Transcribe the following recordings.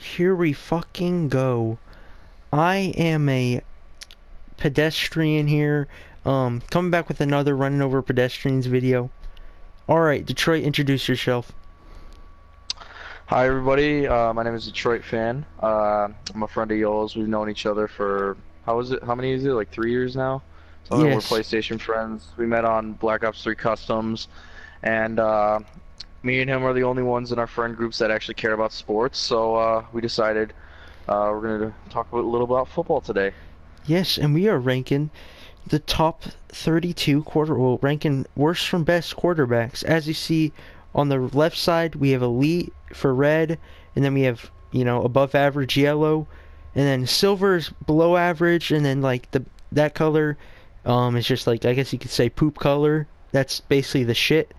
Here we fucking go. I am a pedestrian here. Coming back with another running over pedestrians video. Alright, Detroit, introduce yourself. Hi everybody, my name is Detroitfan. I'm a friend of yours. We've known each other for, how many is it? Like 3 years now? So we're Yes. PlayStation friends. We met on Black Ops 3 Customs, and me and him are the only ones in our friend groups that actually care about sports, so we decided we're going to talk a little about football today. Yes, and we are ranking the top 32 ranking worst from best quarterbacks. As you see on the left side, we have elite for red, and then we have, above average yellow, and then silver is below average, and then like that color is just like, I guess you could say poop color. That's basically the shit.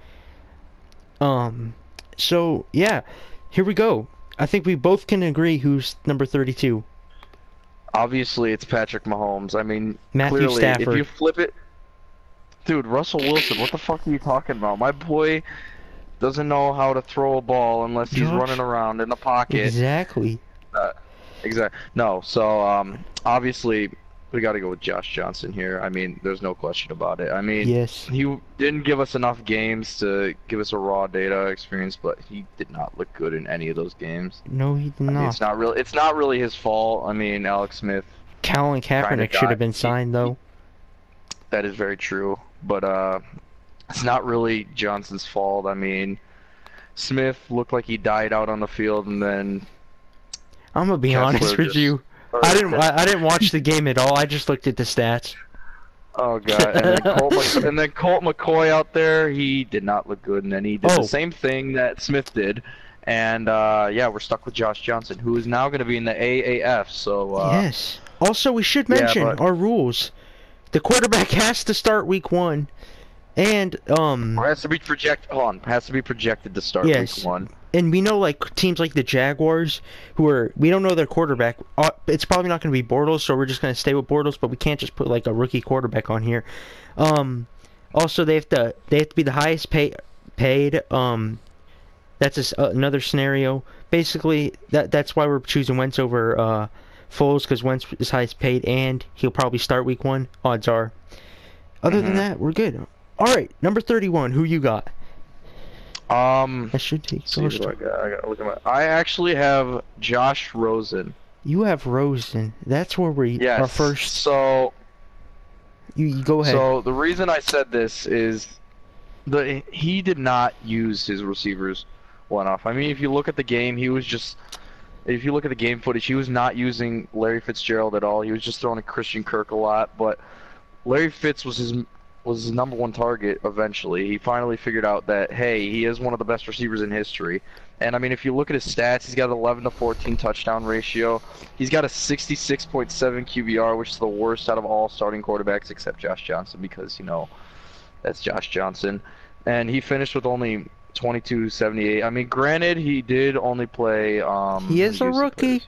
So yeah, here we go. I think we both can agree who's number 32. Obviously, it's Patrick Mahomes. I mean, Matthew clearly, Stafford. if you flip it, dude, Russell Wilson, what the fuck are you talking about? My boy doesn't know how to throw a ball unless he's running around in the pocket. Exactly. Exactly. No, so obviously we got to go with Josh Johnson here. I mean, there's no question about it. I mean, Yes. he didn't give us enough games to give us a raw data experience, but he did not look good in any of those games. No, he did I mean, not. it's not really his fault. I mean, Alex Smith. Colin Kaepernick should have been signed, though. That is very true, but it's not really Johnson's fault. I mean, Smith looked like he died out on the field, and then I'm gonna be honest with you. I didn't watch the game at all. I just looked at the stats. Oh god! And then Colt McCoy out there, he did not look good, and then he did the same thing that Smith did, and yeah, we're stuck with Josh Johnson, who is now going to be in the AAF. So yes. Also, we should mention our rules. The quarterback has to start week 1, and or has to be has to be projected to start week 1. And we know, like, teams like the Jaguars, we don't know their quarterback. It's probably not going to be Bortles, so we're just going to stay with Bortles, but we can't just put, like, a rookie quarterback on here. Also, they have to be the highest paid. That's another scenario. Basically, that's why we're choosing Wentz over Foles, because Wentz is highest paid, and he'll probably start week 1, odds are. Other than that, we're good. All right, number 31, who you got? I should take. See what I gotta look at I actually have Josh Rosen. You have Rosen. That's where we are first. So you go ahead. So the reason I said this is he did not use his receivers well enough. I mean, if you look at the game, if you look at the game footage, he was not using Larry Fitzgerald at all. He was just throwing to Christian Kirk a lot, but Larry Fitz was his number 1 target eventually. He finally figured out that, hey, he is one of the best receivers in history. And I mean, if you look at his stats, he's got an 11 to 14 touchdown ratio. He's got a 66.7 QBR, which is the worst out of all starting quarterbacks except Josh Johnson, because, that's Josh Johnson. And he finished with only 22.78. I mean, granted, he did only play he is a rookie.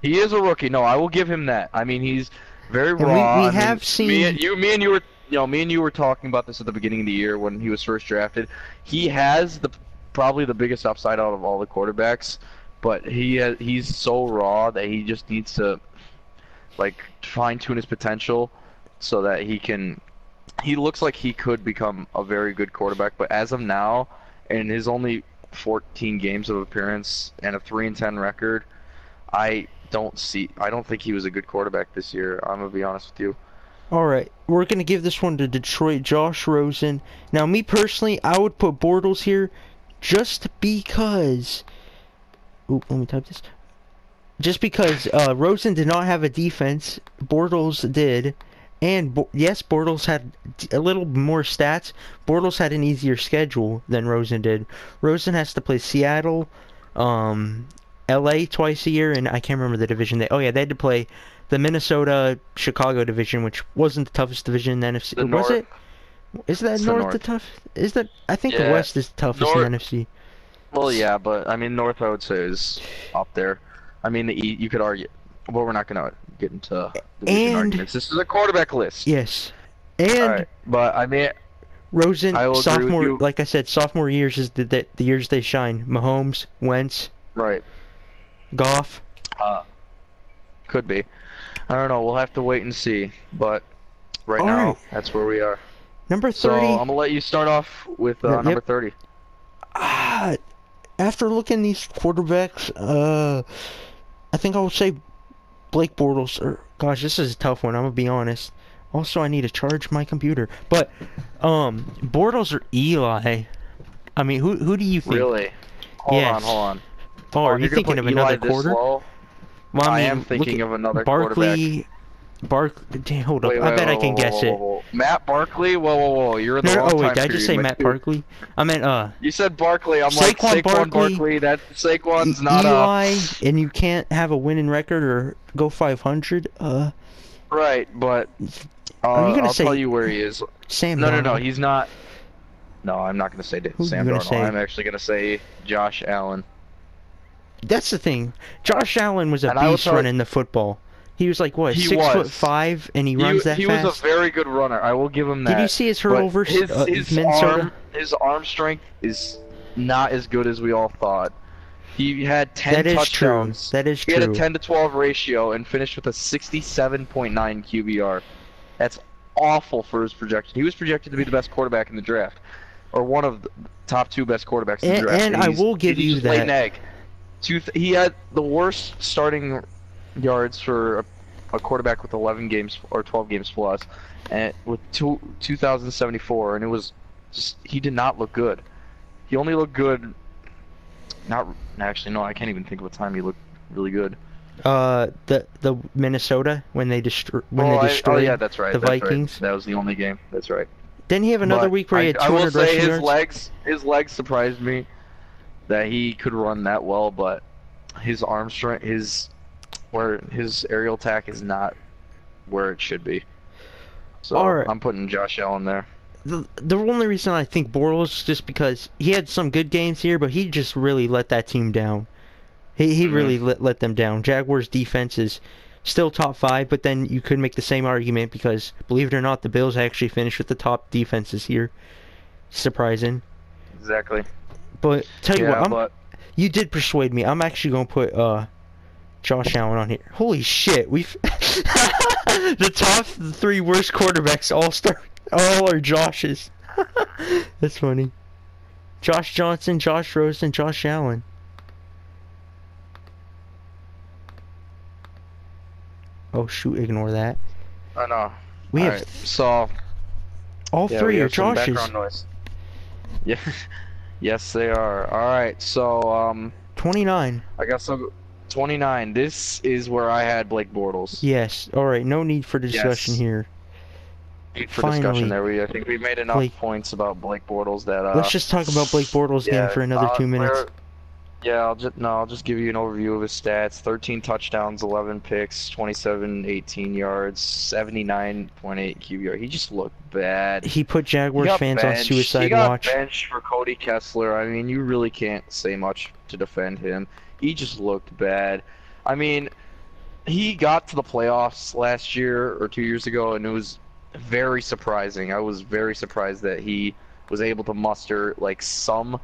He is a rookie. No, I will give him that. I mean, he's very raw. We have seen me and you were talking about this at the beginning of the year when he was first drafted. He has probably the biggest upside out of all the quarterbacks, but he's so raw that he just needs to, like, fine-tune his potential so that he looks like he could become a very good quarterback, but as of now, in his only 14 games of appearance and a 3-10 record, I don't think he was a good quarterback this year. I'm gonna be honest with you. Alright, we're going to give this one to Detroit, Josh Rosen. Now, me personally, I would put Bortles here just because... Oop, let me type this. Just because Rosen did not have a defense, Bortles did. And, yes, Bortles had a little more stats. Bortles had an easier schedule than Rosen did. Rosen has to play Seattle, LA twice a year, and I can't remember the division. They had to play the Minnesota-Chicago division, which wasn't the toughest division in the NFC. Was it? Is that North the tough? Is that? I think the West is the toughest in the NFC. Well, yeah, but I mean, North I would say is up there. I mean, you could argue, but we're not gonna get into division arguments. This is a quarterback list. Yes, and but I mean, Rosen sophomore, like I said, sophomore years is the years they shine. Mahomes, Wentz. Right. Goff. Could be. I don't know. We'll have to wait and see. But right All now, right. that's where we are. Number 30. So I'm gonna let you start off with number 30. After looking at these quarterbacks, I think I would say Blake Bortles. Gosh, this is a tough one. I'm gonna be honest. Also, I need to charge my computer. But Bortles or Eli? I mean, who do you think? Really? Hold on. Oh, are you thinking of another quarter? Well, I am thinking of another quarterback. Damn, hold up. I bet I can guess it. Matt Barkley? Whoa. You're in the wrong time wait, did I just say period, Matt Barkley? I meant, You said Barkley. I'm like, Saquon Barkley. That Saquon's not Eli, and you can't have a winning record or go 500. Right, but are you gonna I'll say tell you where he is. Sam No, Darnold? he's not. No, I'm not going to say Sam gonna Darnold. say? I'm actually going to say Josh Allen. That's the thing. Josh Allen was a And I will beast tell- running the football. He was like, what, He 6'5", and he runs that he fast? was a very good runner. I will give him that. Did you see his hurdle But versus his Minnesota? his arm strength is not as good as we all thought. He had 10 That is touchdowns. true. That is He had a true. 10 to 12 ratio and finished with a 67.9 QBR. That's awful for his projection. He was projected to be the best quarterback in the draft, or one of the top 2 best quarterbacks in the draft. And I will give you just laid an that. egg. He had the worst starting yards for a quarterback with 11 games or 12 games plus, and with 2,074, and it was just, he did not look good. He only looked good. Not actually, no, I can't even think of a time he looked really good. The Minnesota when they destroyed yeah, that's right. the that's Vikings. Right. That was the only game. That's right. Didn't he have another But week where he had I will 200 say rushing yards? his legs surprised me that he could run that well, but his arm strength, his aerial attack is not where it should be. So Alright. I'm putting Josh Allen there. The only reason I think Bortles is just because he had some good games here, but he just really let that team down. He really let them down. Jaguars defense is still top 5, but then you could make the same argument because, believe it or not, the Bills actually finished with the top defenses here. Surprising. Exactly. But tell you Yeah, what, you did persuade me. I'm actually gonna put Josh Allen on here. Holy shit, we've the top 3 worst quarterbacks all are Joshes. That's funny. Josh Johnson, Josh Rosen, Josh Allen. Oh shoot, ignore that. I know. We have Alright, so all yeah, 3 we are have some Joshes. background noise. Yeah. Yes, they are. Alright, so 29. I guess I'll go 29. This is where I had Blake Bortles. Yes. Alright, no need for discussion Yes. here. For Finally. discussion there. I think we made enough Blake. points about Blake Bortles that Let's just talk about Blake Bortles game for another 2 minutes. Yeah, I'll just give you an overview of his stats. 13 touchdowns, 11 picks, 18 yards, 79.8 QBR. He just looked bad. He put Jaguars fans on suicide he got watch. benched for Cody Kessler. I mean, you really can't say much to defend him. He just looked bad. I mean, he got to the playoffs last year or 2 years ago, and it was very surprising. I was very surprised that he was able to muster like some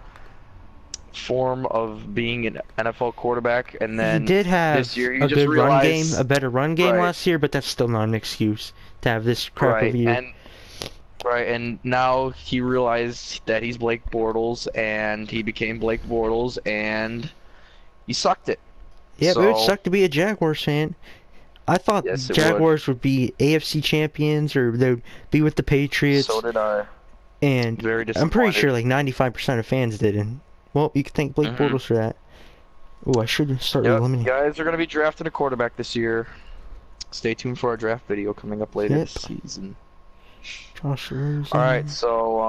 form of being an NFL quarterback, and then He did have this year, a good run game, a better run game last year, but that's still not an excuse to have this crap of year. And now he realized that he's Blake Bortles, and he became Blake Bortles, and he sucked it. Yeah, So, but it would suck to be a Jaguars fan. I thought Yes, it Jaguars would be AFC champions, or they would be with the Patriots. So did I. And Very I'm pretty disappointed. sure like 95% of fans didn't. Well, you can thank Blake Bortles for that. Oh, I should start Yep, eliminating. guys are going to be drafting a quarterback this year. Stay tuned for our draft video coming up later this season. Josh Rosen. Alright, so,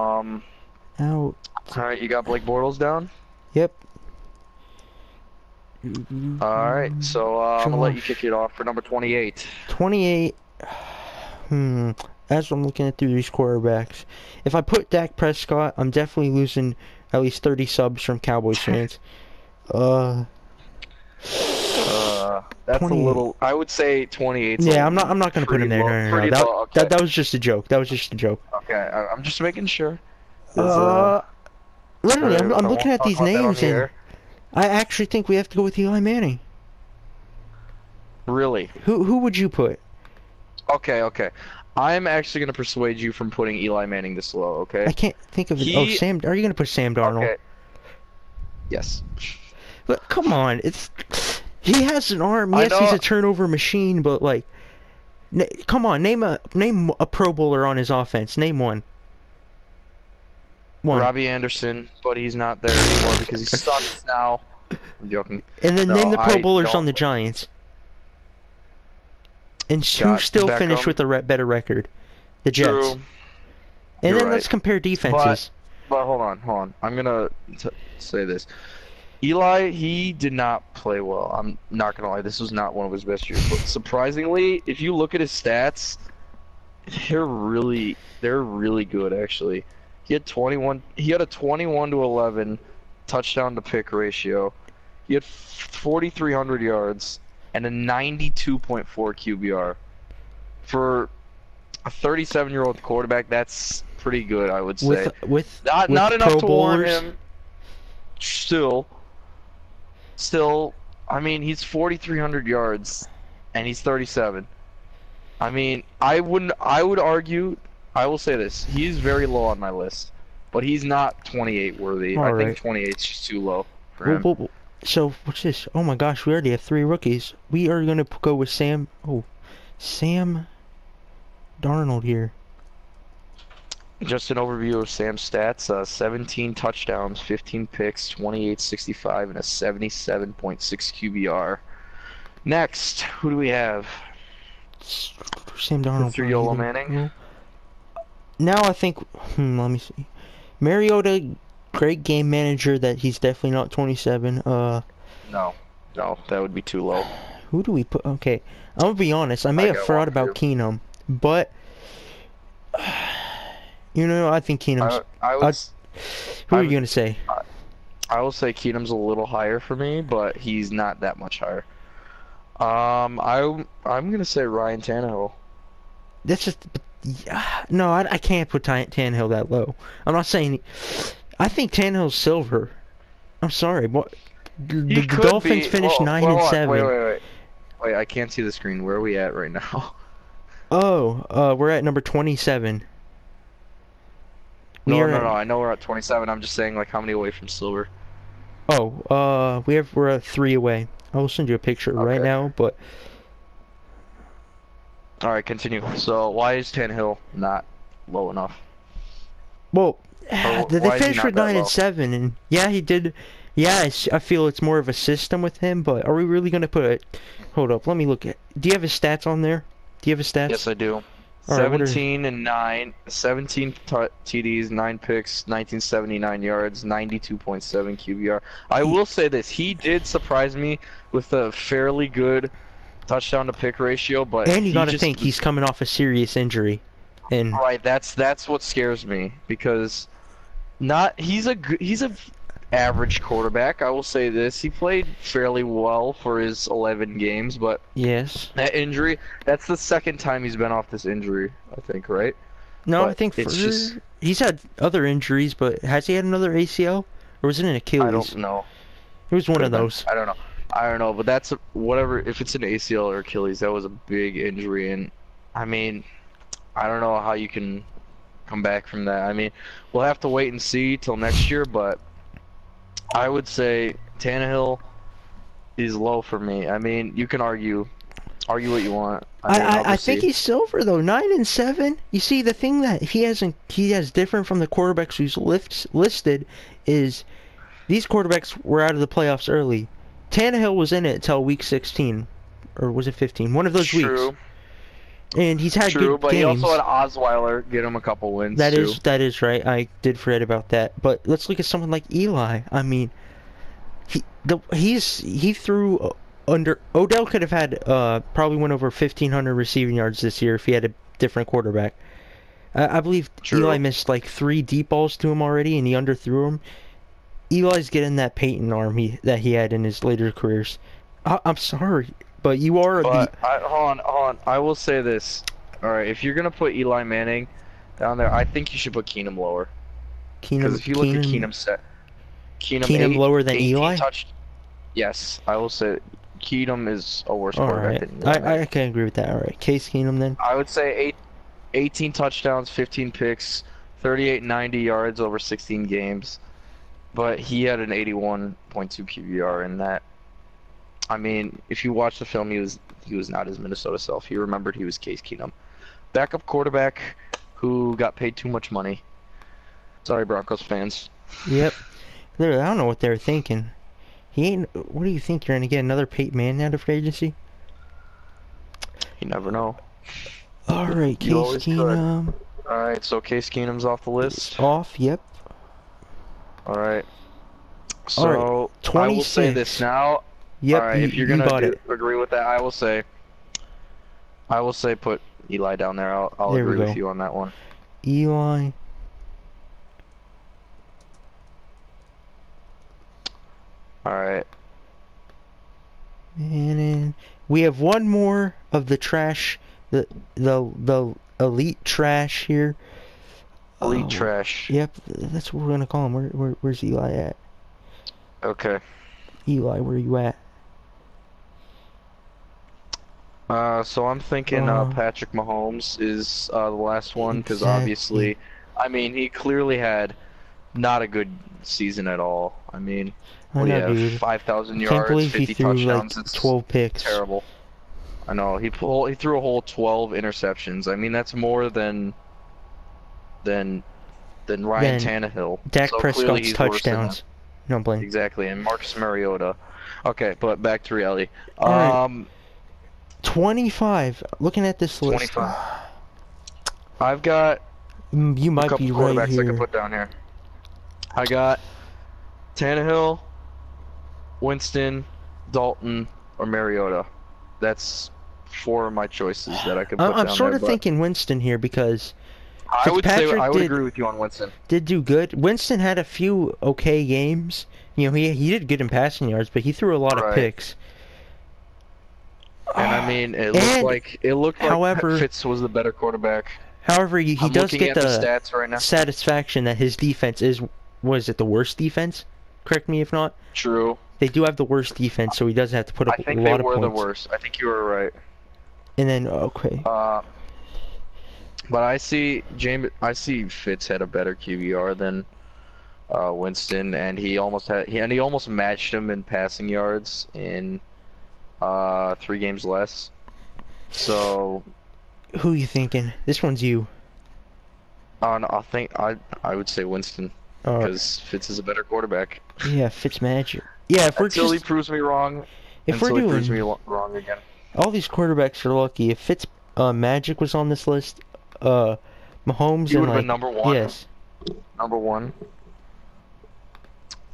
Out. alright, you got Blake Bortles down? Yep. Alright, so, I'm going to let you kick it off for number 28. 28. As I'm looking at through these quarterbacks, if I put Dak Prescott, I'm definitely losing at least 30 subs from Cowboys fans. That's 28. a little. I would say 28. Yeah, I'm not gonna put him there. No. That was just a joke. That was just a joke. Okay, I'm just making sure. Literally, I'm looking at these names and and I actually think we have to go with Eli Manning. Really? Who would you put? Okay, okay. I'm actually gonna persuade you from putting Eli Manning this low. Okay. I can't think of it. Oh, He. Sam. Are you gonna put Sam Darnold? Okay. Yes. But come on, he has an arm. I Yes, he's know. a turnover machine, but like, come on, name a Pro Bowler on his offense. Name one. One. Robbie Anderson, but he's not there anymore because he sucks now. I'm joking. And then No, name the Pro I Bowlers don't- on the Giants. And who Scott still Beckham. finished with a better record? The Jets. True. And You're then right. let's compare defenses. But hold on. I'm gonna say this. Eli, he did not play well. I'm not gonna lie. This was not one of his best years. But surprisingly, if you look at his stats, they're really good actually. He had 21. He had a 21-11 touchdown to pick ratio. He had 4,300 yards and a 92.4 QBR. For a 37-year-old quarterback, that's pretty good, I would say. With Not enough Pro to warrant Bowlers, him. Still, I mean, he's 4,300 yards, and he's 37. I mean, I would argue, I will say this, he's very low on my list, but he's not 28 worthy. I think 28 is just too low for him. So what's this? Oh my gosh, we already have 3 rookies. We are gonna go with Sam Darnold here. Just an overview of Sam's stats: 17 touchdowns, 15 picks, 28.65, and a 77.6 QBR. Next, who do we have? Sam Darnold. Mr. Yolo Manning. Now I think, let me see. Mariota, great game manager. That he's definitely not 27. No, that would be too low. Who do we put? Okay, I'm gonna be honest. I may have forgot about Keenum, but you know, I think Keenum's. Who are you gonna say? I will say Keenum's a little higher for me, but he's not that much higher. I'm gonna say Ryan Tannehill. That's just no. I can't put Tannehill that low. I'm not saying. I think Tannehill's silver. I'm sorry, but the Dolphins finished 9-7. Wait, I can't see the screen. Where are we at right now? Oh, we're at number 27. No, I know we're at 27. I'm just saying, like, how many away from silver? Oh, we're at 3 away. I will send you a picture right now, but. All right, continue. So, why is Tannehill not low enough? Well, they finished with 9-7, and yeah, he did. Yeah, I feel it's more of a system with him, but are we really gonna put it? Hold up, let me look at. Do you have his stats on there? Do you have his stats? Yes, I do. All 17 and 9, 17 TDs, 9 picks, 1979 yards, 92.7 QBR. I will say this: he did surprise me with a fairly good touchdown to pick ratio, but and you gotta think he's coming off a serious injury, and right, that's what scares me because he's a average quarterback. I will say this: he played fairly well for his 11 games, but yes, that injury, that's the second time he's been off this injury, I think, right? No, but I think he's had other injuries, but has he had another ACL or was it an Achilles? I don't know. It was one of those. I don't know, but that's whatever. If it's an ACL or Achilles, that was a big injury, and I mean, I don't know how you can come back from that. I mean, we'll have to wait and see till next year, but I would say Tannehill is low for me. I mean, you can argue what you want. I think he's silver though. 9-7. You see, the thing that he has different from the quarterbacks who's listed is these quarterbacks were out of the playoffs early. Tannehill was in it until week 16, or was it 15? One of those weeks. And he's had good but games. He also had Osweiler get him a couple wins. That is right. I did forget about that. But let's look at someone like Eli. I mean, he threw under. Odell could have had probably went over 1,500 receiving yards this year if he had a different quarterback. I believe Eli missed like 3 deep balls to him already, and he underthrew him. Eli's getting that Peyton arm that he had in his later careers. I'm sorry, but you are. Hold on. I will say this. All right, if you're gonna put Eli Manning down there, I think you should put Keenum lower. Because if you look at Keenum's set, Keenum lower than Eli. Yes, I will say Keenum is a worse All quarterback right, than Eli. I can agree with that. All right, Case Keenum then. I would say 18 touchdowns, 15 picks, 3890 yards over 16 games. But he had an 81.2 QBR in that. I mean, if you watch the film, he was not his Minnesota self. He remembered he was Case Keenum. Backup quarterback who got paid too much money. Sorry, Broncos fans. Yep. I don't know what they're thinking. He ain't. What do you think? You're gonna get another Peyton Manning out of free agency? You never know. All right, Case Keenum. All right, so Case Keenum's off the list. Off. Yep. All right. So All right, 26. I will say this now. Yep. All right, if you're you gonna got it. agree with that, I will say put Eli down there. I'll There we agree with go. you on that one. Eli. All right. And we have one more of the trash, the elite trash here. Elite trash. Yep, that's what we're gonna call him. Where's Eli at? Okay. Eli, where are you at? So I'm thinking Patrick Mahomes is the last one because Exactly. obviously, I mean, he clearly had not a good season at all. I mean, what do you have? 5,000 Can't yards, believe 50 he threw touchdowns. like It's 12 picks. terrible. I know he threw a whole 12 interceptions. I mean, that's more than Ryan Tannehill. Dak So clearly Prescott's he's worse than touchdowns. him. No blame. Exactly, and Marcus Mariota. Okay, but back to reality. Alright. 25. Looking at this list. 25. I've got You a might couple be right quarterbacks I here. can put down here. I got Tannehill, Winston, Dalton, or Mariota. That's 4 of my choices that I could put down I'm sort there, of but thinking Winston here because I would Fitzpatrick agree with you on Winston. did do good. Winston had a few okay games. You know, he did good in passing yards, but he threw a lot of Right. picks. And I mean, it looked like however- Fitz was the better quarterback. However, he I'm does looking get at the the stats right now. satisfaction that his defense was it the worst defense? Correct me if not. True. They do have the worst defense, so he doesn't have to put up I a think they lot of were points. the worst. I think you were right. And then okay, But I see Fitz had a better QBR than Winston, and he almost matched him in passing yards in 3 games less. So who you thinking? This one's you. I think I would say Winston because Fitz is a better quarterback. Yeah, Fitzmagic. Yeah, if we're Until he just proves me wrong. if we're Until he proves doing me wrong again. all these quarterbacks are lucky. If Fitz Magic was on this list, Mahomes He and would have like been number 1. yes, Number 1.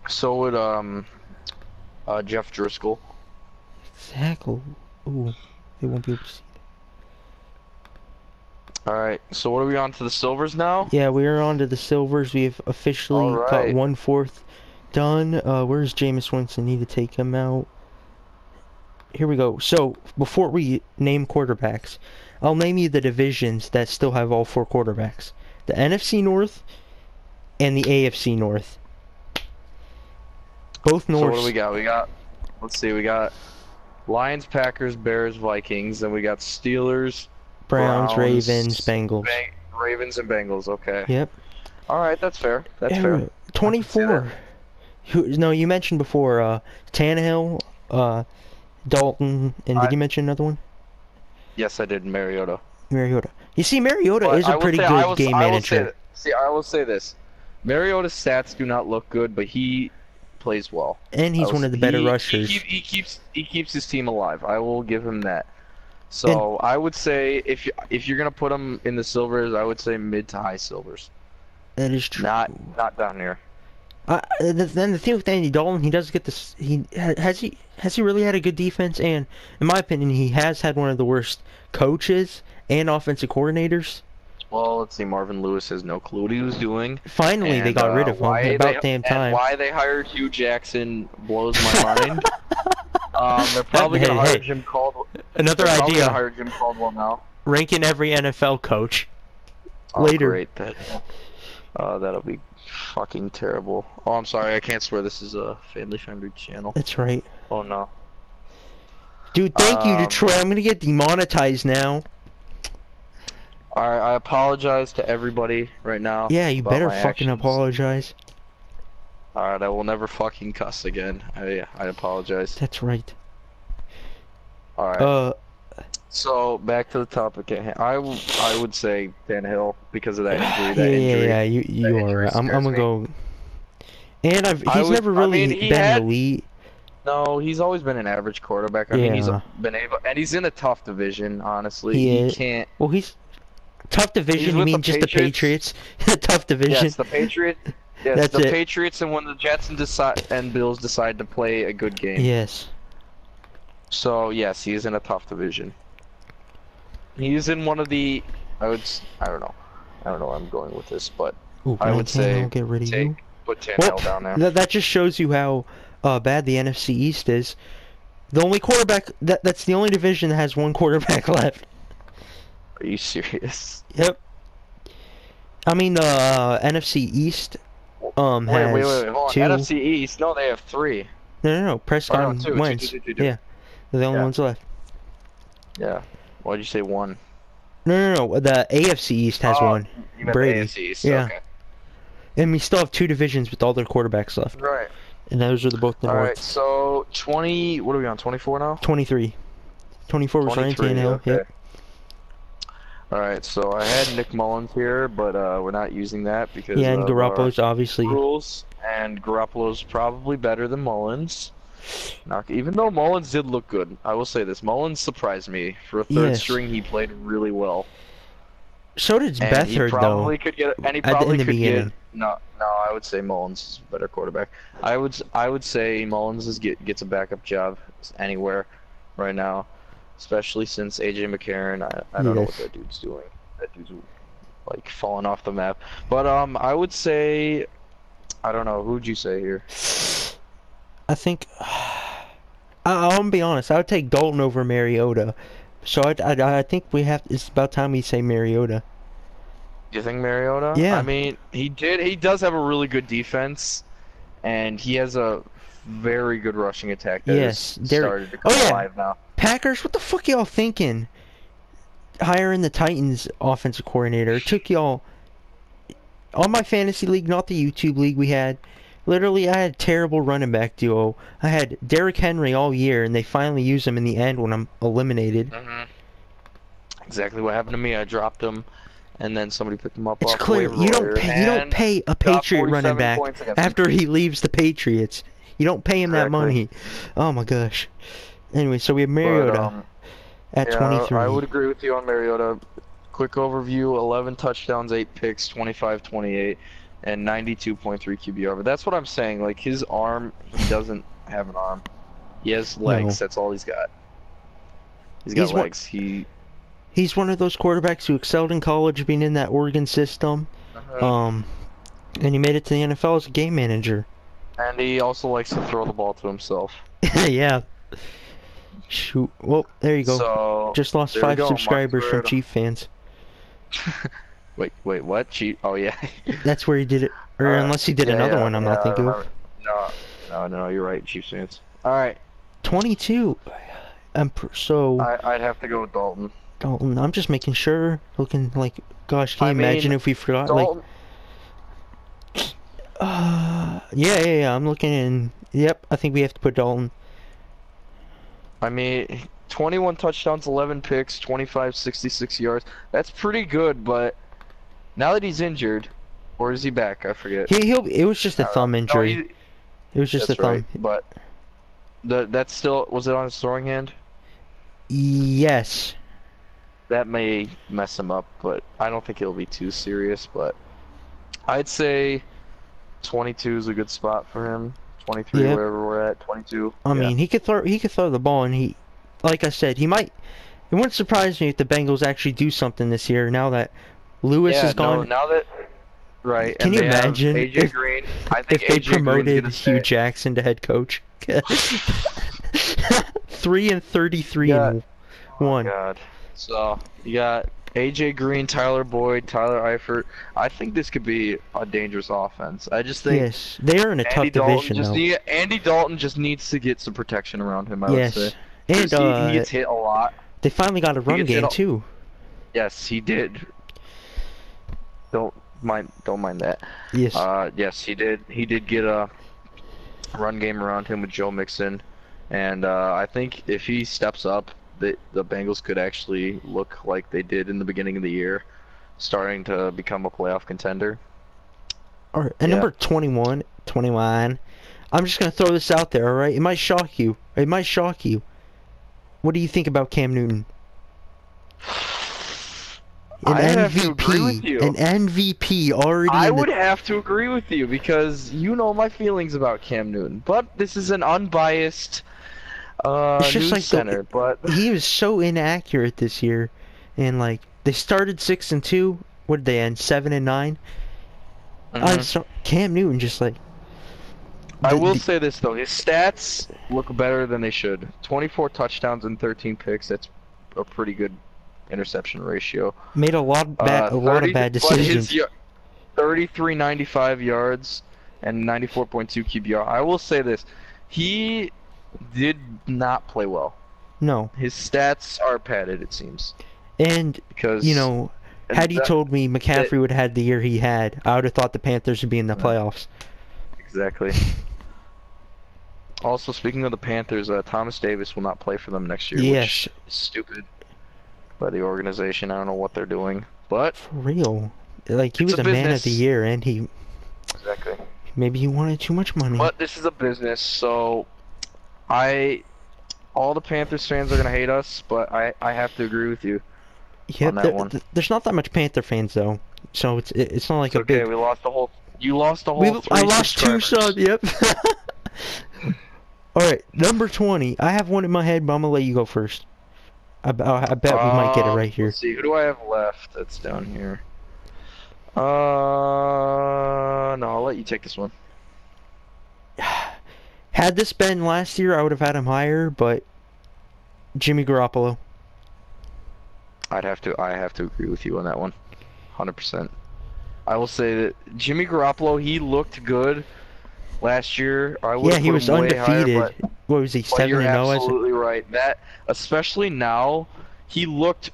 So would Jeff Driscoll. exactly. Ooh, they won't be able to see. Alright, so what are we on to the silvers now? Yeah, we are on to the silvers. We have officially got Alright. 1/4 done. Where's Jameis Winston? Need to take him out. Here we go. So, before we name quarterbacks, I'll name you the divisions that still have all 4 quarterbacks. The NFC North and the AFC North. Both North. So what do we got? Let's see, we got Lions, Packers, Bears, Vikings, then we got Steelers, Browns, Ravens, Bengals. Ravens and Bengals, okay. Yep. Alright, that's fair. That's fair. 24. No, you mentioned before Tannehill, Dalton, and did you mention another one? Yes, I did, Mariota. Mariota. You see, Mariota But is I a will pretty say- good game I will say manager. I will say this. Mariota's stats do not look good, but he plays well. And he's one of the better rushers. He keeps his team alive. I will give him that. So I would say if you're gonna put him in the silvers, I would say mid to high silvers. That is true. Not down here. Then the thing with Andy Dalton, he does get this. Has he really had a good defense? And in my opinion, he has had one of the worst coaches and offensive coordinators. Well, let's see. Marvin Lewis has no clue what he was doing. Finally, they got rid of him. About damn time. And why they hired Hugh Jackson blows my mind. They're probably gonna hire Jim Caldwell. Another They're probably idea. gonna hire Jim Caldwell now. Ranking every NFL coach. Oh, Later. Great. That'll be fucking terrible. Oh, I'm sorry. I can't swear. This is a family-friendly channel. That's right. Oh no. Dude, thank you, Detroit. I'm gonna get demonetized now. Alright, I apologize to everybody right now. Yeah, you about better my fucking actions. apologize. Alright, I will never fucking cuss again. I apologize. That's right. Alright. So, back to the topic at hand. I would say Tannehill because of that injury. Yeah, you are right. I'm gonna go. And he's never really been elite. No, he's always been an average quarterback. I mean, he's been able, and he's in a tough division. Honestly, he can't. Well, he's tough division. You mean just the Patriots? Tough division. Yes, the Patriots. Yes, that's the Patriots, and when the Jets and Bills decide to play a good game. Yes. So yes, he's in a tough division. He's in one of the. I don't know where I'm going with this, but I would say get rid of you. Put Tannehill down there. That just shows you how bad the NFC East is. The only quarterback that's the only division that has one quarterback left. Are you serious? Yep. I mean the NFC East wait, has hold on. two. NFC East? No, they have three. No. Prescott and Wentz. Two. Yeah, they're the only ones left. Yeah. Why'd you say one? No. The AFC East has one. You meant Brady. The AFC East. Yeah. Okay. And we still have two divisions with all their quarterbacks left. Right. And those are both the North. Alright, so 20. What are we on? 24 now? 23. 24 was Ryan Tannehill. Okay. Yep. Alright, so I had Nick Mullins here, but we're not using that because and Garoppolo's obviously rules, and Garoppolo's probably better than Mullins. Even though Mullins did look good, I will say this: Mullins surprised me for a third string. He played really well. So did Beathard, he probably could get, and he probably could get. No, I would say Mullins is a better quarterback. I would say Mullins gets a backup job anywhere right now. Especially since AJ McCarron, I don't know what that dude's doing. That dude's like falling off the map. But I would say, I don't know. Who'd you say here? I think I'm gonna be honest. I would take Dalton over Mariota. So I think it's about time we say Mariota. You think Mariota? Yeah. I mean, he does have a really good defense, and he has a very good rushing attack that has started to come alive now. Packers, what the fuck y'all thinking? Hiring the Titans offensive coordinator. It took y'all on my fantasy league, not the YouTube league we had. Literally, I had a terrible running back duo. I had Derrick Henry all year, and they finally used him in the end when I'm eliminated. Exactly what happened to me. I dropped him, and then somebody picked him up. It's clear you don't pay a Patriot running back after he leaves the Patriots. You don't pay him that money. Oh my gosh. Anyway, so we have Mariota at 23. I would agree with you on Mariota. Quick overview: 11 touchdowns, 8 picks, 25-28, and 92.3 QBR. But that's what I'm saying. Like his arm, he doesn't have an arm. He has legs. That's all he's got. He's got legs. He's one of those quarterbacks who excelled in college, being in that Oregon system. And he made it to the NFL as a game manager. And he also likes to throw the ball to himself. Yeah. Shoot. Well, there you go. So, just lost 5 subscribers from Chief fans. wait, what? Chief? Oh, yeah. That's where he did it. Or unless he did another one I'm not thinking of. No, you're right, Chief fans. Alright. 22. So... I'd have to go with Dalton. I'm just making sure. Looking like... Gosh, can you imagine if we forgot? Dalton, yeah, I'm looking in. Yep, I think we have to put Dalton. I mean, 21 touchdowns, 11 picks, 66 yards. That's pretty good, but now that he's injured, or is he back? I forget. It was just a thumb injury. It was just a thumb. Right, but that's still, was it on his throwing hand? Yes. That may mess him up, but I don't think it'll be too serious. But I'd say 22 is a good spot for him. 23, wherever we're at, 22. I mean, he could throw the ball, and like I said, he might. It wouldn't surprise me if the Bengals actually do something this year. Now that Lewis is gone. Right. Can you imagine AJ Green? I think if they promoted Hugh Jackson to head coach? 3-33-1. Oh God. So you got AJ Green, Tyler Boyd, Tyler Eifert. I think this could be a dangerous offense. I just think they are in a tough division though. Andy Dalton just needs to get some protection around him. I would say. And He gets hit a lot. they finally got a run game too. Yes, he did. Don't mind that. Yes. Yes, he did. He did get a run game around him with Joe Mixon, and I think if he steps up, the Bengals could actually look like they did in the beginning of the year, starting to become a playoff contender. All right, and number 21, I'm just gonna throw this out there. All right, it might shock you. What do you think about Cam Newton? I have to agree with you. An MVP already. I would have to agree with you because you know my feelings about Cam Newton, but this is an unbiased it's just news like center. But he was so inaccurate this year, and like they started 6-2. What did they end? 7-9. Cam Newton just like. I will say this though, his stats look better than they should. 24 touchdowns and 13 picks. That's a pretty good interception ratio. Made a lot of bad decisions. 33.95 yards and 94.2 QBR. I will say this, he did not play well. No. His stats are padded, it seems. And because had you told me McCaffrey would have had the year he had, I would have thought the Panthers would be in the playoffs. Exactly. Also, speaking of the Panthers, Thomas Davis will not play for them next year, which is stupid by the organization. I don't know what they're doing, but for real, like he was a man of the year, and he maybe he wanted too much money. But this is a business, so all the Panthers fans are gonna hate us, but I have to agree with you on that one. There's not that much Panther fans though, so it's not like a big. We lost the whole. You lost the whole. I lost 2 subs. Yep. All right, number 20. I have one in my head, but I'm gonna let you go first. I bet we might get it right here. Let's see, who do I have left? That's down here. No, I'll let you take this one. Had this been last year, I would have had him higher, but Jimmy Garoppolo. I have to agree with you on that one, 100%. I will say that Jimmy Garoppolo, he looked good last year. He was undefeated. Higher, what was he, 7-0? You're absolutely right. That, especially now, he looked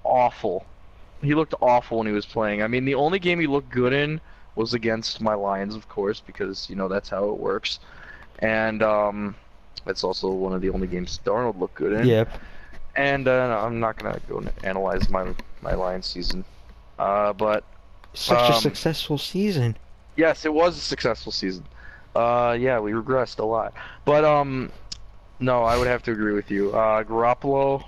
awful. He looked awful when he was playing. I mean, the only game he looked good in was against my Lions, of course, because that's how it works. And it's also one of the only games Darnold looked good in. Yep. And I'm not gonna go analyze my Lions season, but such a successful season. Yes, it was a successful season. Yeah, we regressed a lot, but no, I would have to agree with you. Garoppolo,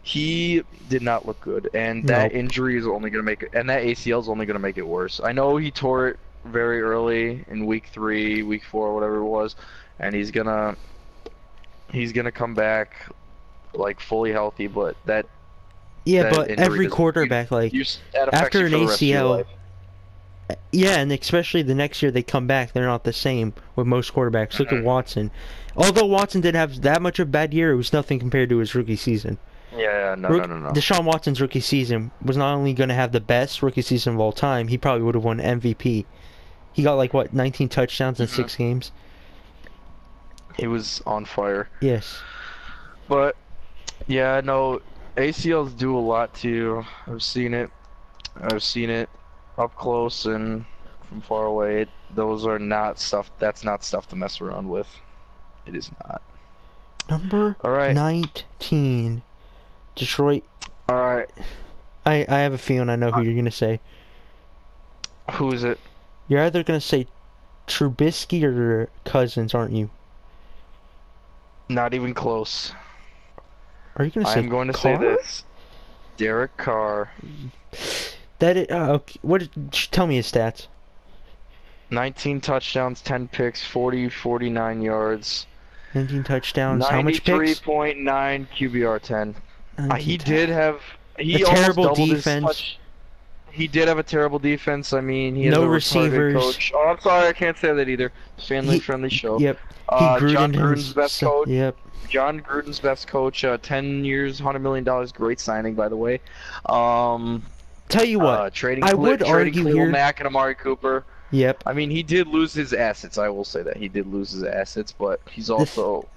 he did not look good, and that injury is only gonna make it, and that ACL is only gonna make it worse. I know he tore it very early in week 3, week 4, whatever it was, and he's gonna come back like fully healthy, but that but every quarterback after an ACL, and especially the next year they come back, they're not the same with most quarterbacks. Look at Watson. Although Watson did have that much of a bad year, it was nothing compared to his rookie season. No. Deshaun Watson's rookie season was not only going to have the best rookie season of all time, he probably would have won MVP. He got 19 touchdowns in 6 games. He was on fire. Yes. But yeah, no, ACLs do a lot to you. I've seen it up close and from far away. Those are not stuff. That's not stuff to mess around with. It is not. Number 19, Detroit. All right. I have a feeling I know who you're gonna say. Who is it? You're either gonna say Trubisky or Cousins, aren't you? Not even close. Are you gonna say? I'm going to say this. Derek Carr. Okay. Tell me his stats. 19 touchdowns, 10 picks, 49 yards. 19 touchdowns. How much picks? 93.9 QBR 10. He did have a terrible defense. He did have a terrible defense. I mean, he has no a receivers. Coach. Oh, I'm sorry, I can't say that either. Family-friendly show. Yep. John Gruden's best coach. Yep. John Gruden's best coach. 10 years, $100 million. Great signing, by the way. Tell you what, I would argue here. Mack and Amari Cooper. Yep. I mean, he did lose his assets. I will say that he did lose his assets, but he's also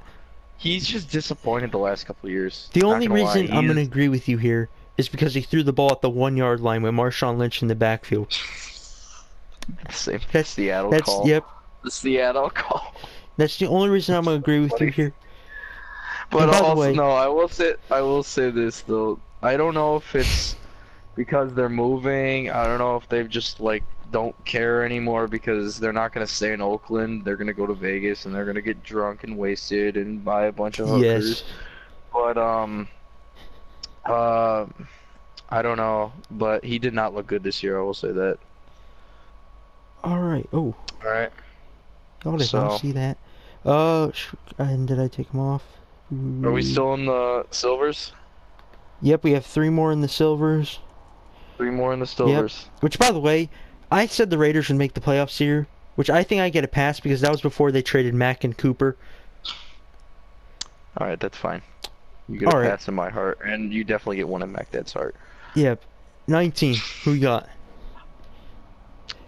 He's just disappointed the last couple of years. The Not only gonna lie, reason I'm going to agree with you here is because he threw the ball at the 1-yard line with Marshawn Lynch in the backfield. Same That's Seattle that's call. yep. The Seattle call. That's the only reason I'm going to agree with you here. But And by the also, way, no, I will say this though. I don't know if it's because they're moving. I don't know if they've just like don't care anymore because they're not gonna stay in Oakland. They're gonna go to Vegas and they're gonna get drunk and wasted and buy a bunch of hookers. yes. But I don't know. But he did not look good this year. I will say that. All right. Oh. All right. Oh, did not see that. And did I take him off? Are we still in the silvers? Yep, we have 3 more in the silvers. 3 more in the silvers. Yep. Which, by the way, I said the Raiders would make the playoffs here, which I think I get a pass because that was before they traded Mack and Cooper. All right, that's fine. You get a pass in my heart, and you definitely get one in MacDad's heart. Yep. 19. Who you got?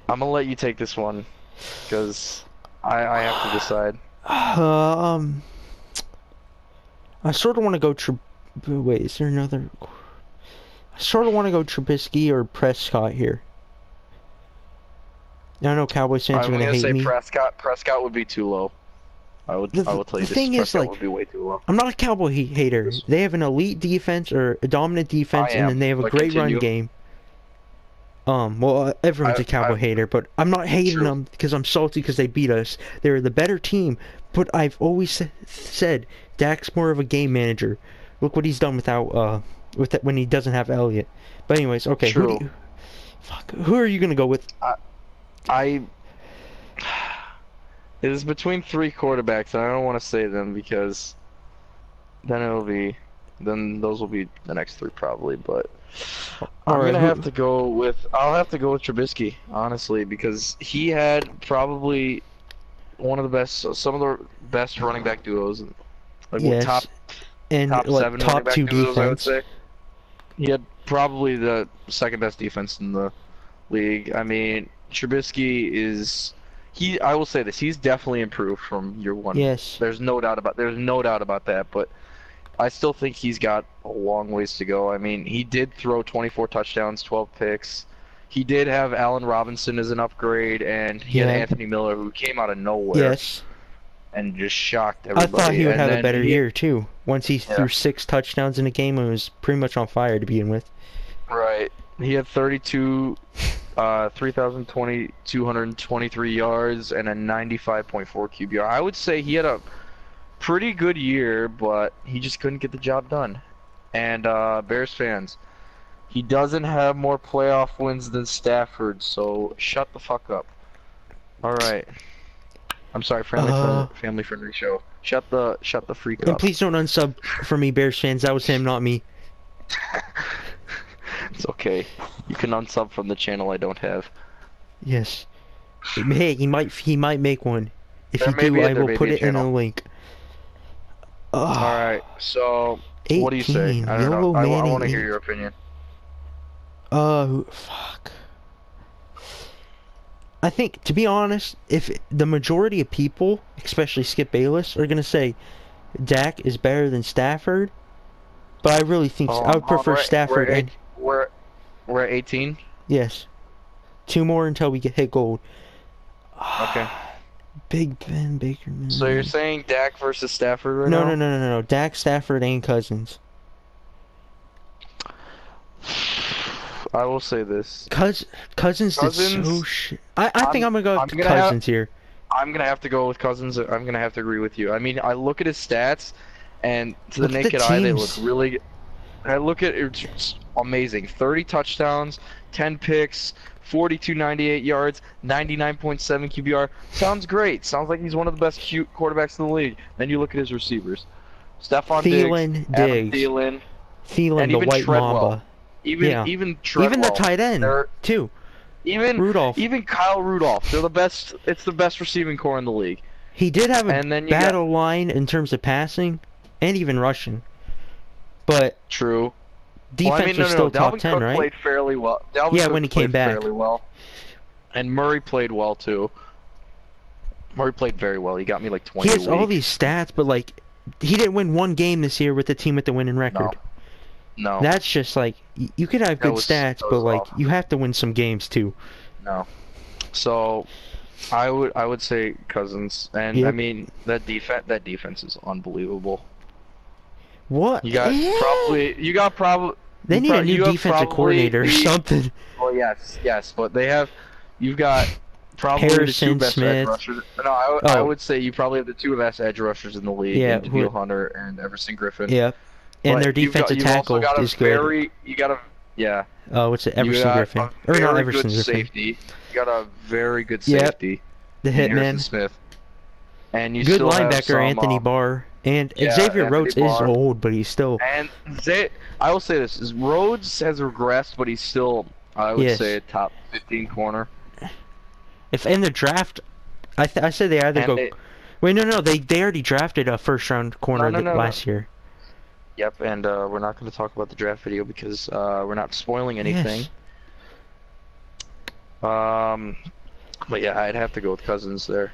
I'm gonna let you take this one, because I have to decide. I sort of want to go wait, is there another? I sort of want to go Trubisky or Prescott here. I know Cowboys fans are gonna hate me. Prescott would be too low. I will tell you this. Prescott would be way too low. I'm not a Cowboy hater. They have an elite defense or a dominant defense, and then they have a great run game. Well, everyone's a Cowboy hater, but I'm not hating them because I'm salty because they beat us. They're the better team, but I've always said Dak's more of a game manager. Look what he's done without when he doesn't have Elliott. But anyways, okay. Who are you gonna go with? It is between 3 quarterbacks, and I don't want to say them because then those will be the next 3 probably, but I'll have to go with Trubisky, honestly, because he had probably some of the best running back duos, like top 7 top 2 duos, defense. I would say. He had probably the second best defense in the league. I mean, Trubisky I will say this, he's definitely improved from year 1. Yes. There's no doubt about that, but I still think he's got a long ways to go. I mean, he did throw 24 touchdowns, 12 picks. He did have Allen Robinson as an upgrade, and he had Anthony Miller, who came out of nowhere. Yes. And just shocked everybody. I thought he would have a better year, too. Once he threw 6 touchdowns in a game and was pretty much on fire to begin with. Right. He had 3,223 yards and a 95.4 QBR. I would say he had a pretty good year, but he just couldn't get the job done. And Bears fans, he doesn't have more playoff wins than Stafford, so shut the fuck up. All right. I'm sorry, family friendly show. Shut the freak up. And please don't unsub for me, Bears fans. That was him, not me. It's okay. You can unsub from the channel I don't have. Yes. Hey, he might make one. If you do, I will put it in a link. Alright, so 18, what do you say? I don't know. I want to hear your opinion. Fuck. I think, to be honest, if the majority of people, especially Skip Bayless, are gonna say Dak is better than Stafford, but I really think I would prefer Stafford. We're at 18. Yes. 2 more until we hit gold. Okay. Big Ben Baker. So you're saying Dak versus Stafford right now? No. Dak, Stafford, and Cousins. I will say this. Cousins did so shit. I think I'm gonna go with Cousins here. I'm gonna have to go with Cousins. I'm gonna have to agree with you. I mean, I look at his stats, and to the naked eye, they look really good. I look at it's amazing. 30 touchdowns, 10 picks, 42.98 yards, 99.7 QBR. Sounds great. Sounds like he's one of the best quarterbacks in the league. Then you look at his receivers. Stephon Diggs, Adam Thielen, and the even White Treadwell. Mamba. Even Treadwell. Even the tight end, too. Even Rudolph. Even Kyle Rudolph. They're the best. It's the best receiving core in the league. He did have a battle line in terms of passing and even rushing. But true. Defense was still top 10, right? Dalvin Cook played fairly well. When he came back. Fairly well. And Murray played well too. Murray played very well. He got me like 20 He has all these stats, but like he didn't win one game this year with the team with the winning record. No. That's just like you could have good stats, but like awful. you have to win some games too. No. So I would say Cousins, and Yep. I mean that defense is unbelievable. What? You got probably They need a new defensive coordinator or something. Well, yes, but you've got probably Harrison, the two best Smith. edge rushers. No, I would say you probably have the two best edge rushers in the league, Yeah, in DeVille Hunter and Everson Griffin. Yep. And But their defensive tackle is good. Yeah. Oh, what's it? Everson Griffin. Or not Everson Griffin. Safety. You got a very good Yep. safety. The Harrison hitman. Smith. And you Good still have linebacker, some, Anthony Barr. And yeah, Xavier Anthony Rhodes is Barr. old, but he's still... And I will say this, is Rhodes has regressed, but he's still, I would say, a top 15 corner. If in the draft, I said they either go... Wait, no, they already drafted a first-round corner last year. Yep, and we're not going to talk about the draft video because we're not spoiling anything. Yes. But yeah, I'd have to go with Cousins there.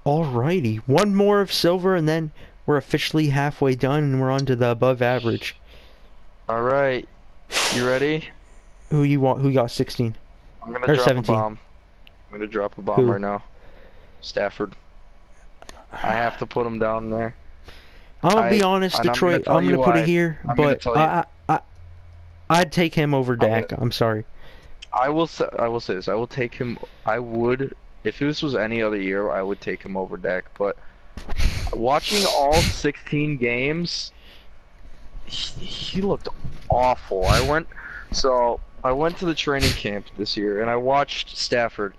Alrighty, one more of silver, and then we're officially halfway done, and we're on to the above average. All right, you ready? Who you want? Who got 16? I'm gonna drop 17. a bomb. I'm gonna drop a bomb right now. Stafford. I have to put him down there. I'll be honest, Detroit. I'm gonna put it here, but I'd take him over Dak. I'm sorry. I will say this. I will take him. I would. If this was any other year, I would take him over Dak. But watching all 16 games, he looked awful. I went to the training camp this year, and I watched Stafford.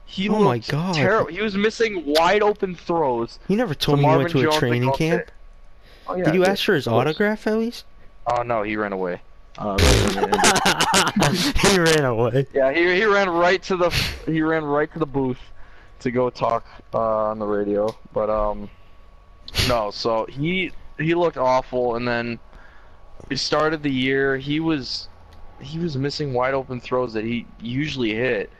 He looked my God. terrible. He was missing wide open throws. You never told me you went to a training camp. Oh, yeah, Did you ask for his autograph at least? Oh no, he ran away. He ran away. Yeah, he ran right to the booth to go talk on the radio. But no, so he looked awful, and then he started the year. He was missing wide open throws that he usually hit.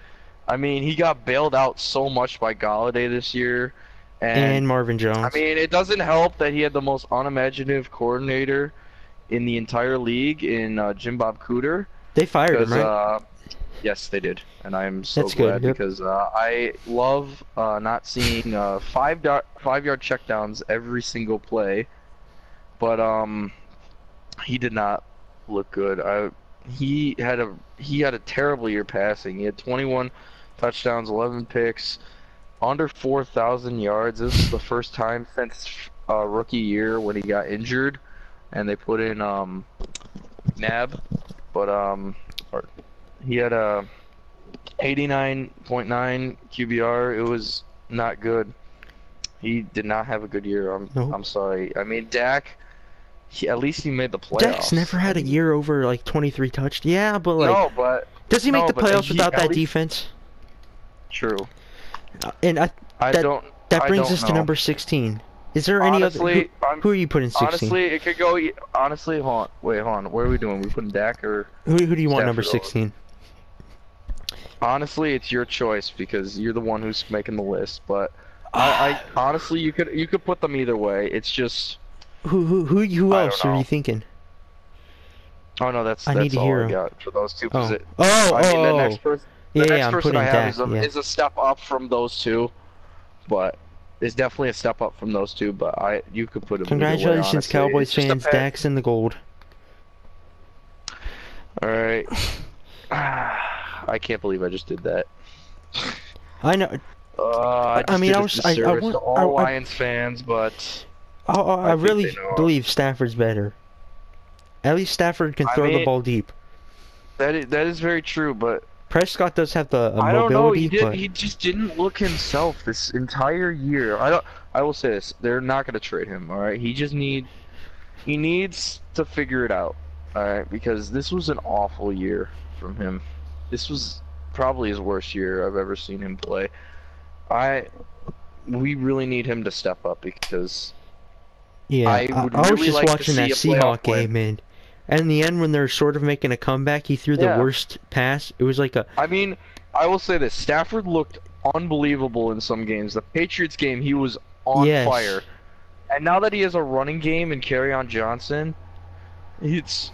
I mean, he got bailed out so much by Galladay this year, and Marvin Jones. I mean, it doesn't help that he had the most unimaginative coordinator in the entire league in Jim Bob Cooter. They fired him, right? Yes, they did, and I'm so That's glad good, yep. because I love not seeing 5-yard checkdowns every single play, but he did not look good. He had a terrible year passing. He had 21 touchdowns, 11 picks, under 4,000 yards. This is the first time since rookie year when he got injured, and they put in Nab, but he had a 89.9 QBR. It was not good. He did not have a good year. I'm sorry. I mean, Dak. At least he made the playoffs. Dak's never had a year over like 23 touched. Yeah, but like. No, but. Does he make the playoffs without that defense? True. And that brings us to number 16. Is there any other? Who are you putting 16? Honestly, it could go. Honestly, hold on. What are we doing? We putting Dak or? Who do you want number 16? Honestly, it's your choice because you're the one who's making the list. But I honestly, you could put them either way. It's just. Who else are you thinking? Oh no, that's I got for those two positions. The next person. The next person I have Dak, is a step up from those two, but it's definitely a step up from those two. But you could put him. Congratulations, Cowboys fans! Dak's in the gold. All right. I can't believe I just did that. I know. I mean, I was to all Lions fans, but. I really believe Stafford's better. At least Stafford can throw the ball deep. That is very true, but Prescott does have the mobility. I don't know. He just didn't look himself this entire year. I will say this: they're not going to trade him. All right, he needs to figure it out. All right, because this was an awful year from him. This was probably his worst year I've ever seen him play. We really need him to step up because. Yeah, I was just watching that Seahawks game, and in the end, when they're sort of making a comeback, he threw the worst pass. It was like a... I mean, I will say this. Stafford looked unbelievable in some games. The Patriots game, he was on fire. And now that he has a running game and on Johnson, it's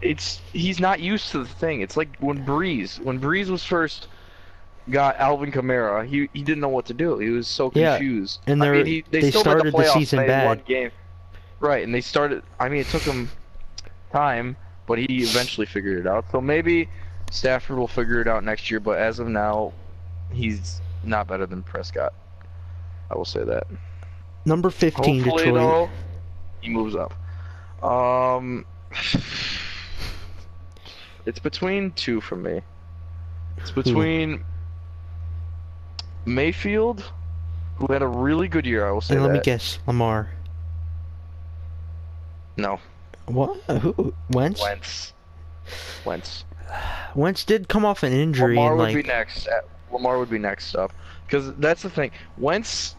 he's not used to the thing. It's like when Breeze was first got Alvin Kamara, he didn't know what to do. He was so confused. And I mean, they still started made the playoffs, season they bad. won game. Right, and they started. I mean, it took him time, but he eventually figured it out. So maybe Stafford will figure it out next year. But as of now, he's not better than Prescott. I will say that. Number 15, Hopefully, Detroit. though, he moves up. It's between two for me. It's between Mayfield, who had a really good year, I will say And that. let me guess, Lamar. No. What? Who? Wentz? Wentz did come off an injury. Lamar and would be next. Lamar would be next up. Because that's the thing. Wentz,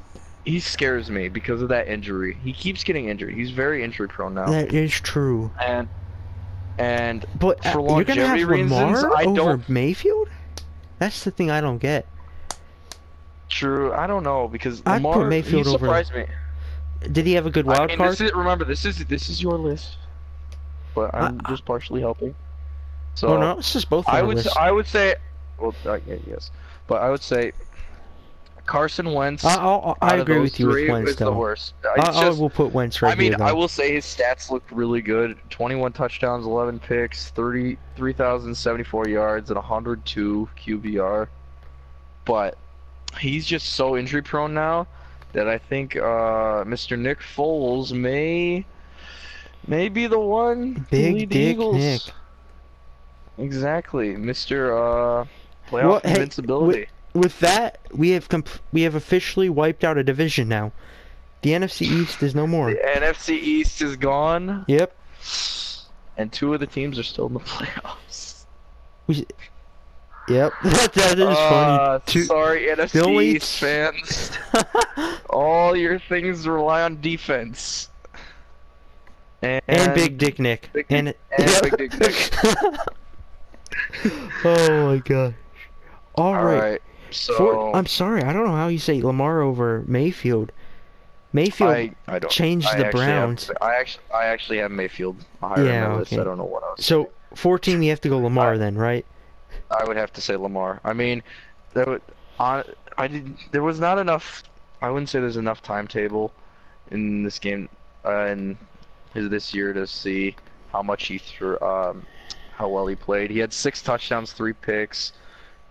he scares me because of that injury. He keeps getting injured. He's very injury prone now. That is true. But for you're gonna have longevity Lamar reasons, I over don't. Mayfield? That's the thing I don't get. True, I don't know because I'd Lamar, put Mayfield he over. surprised me. Did he have a good wild card? Remember, this is your list, but I'm just partially helping. So Oh no, it's just both on our list. I would say, well, yes, but I would say Carson Wentz. I agree with you with Wentz, is the though. worst. I will put Wentz right here, though. I will say his stats looked really good. 21 touchdowns, 11 picks, 3,074 yards, and 102 QBR. But he's just so injury prone now that I think Mr. Nick Foles may be the one to Big lead the Dick Eagles. Nick. Exactly, Mr. Playoff invincibility. With that, we have officially wiped out a division now. The NFC East is no more. The NFC East is gone. Yep. And two of the teams are still in the playoffs. Yep. that is funny. Sorry, NFC East fans. All your things rely on defense. And Big Dick Nick. And Big Dick Nick. Oh my god. All right. So I'm sorry, I don't know how you say Lamar over Mayfield. Mayfield changed the Browns. I actually have Mayfield higher on my list. I don't know what else. So 14, you have to go Lamar then, right? I would have to say Lamar. I mean, there was not enough. I wouldn't say there's enough timetable in this game in this year to see how much he threw, how well he played. He had 6 touchdowns, 3 picks,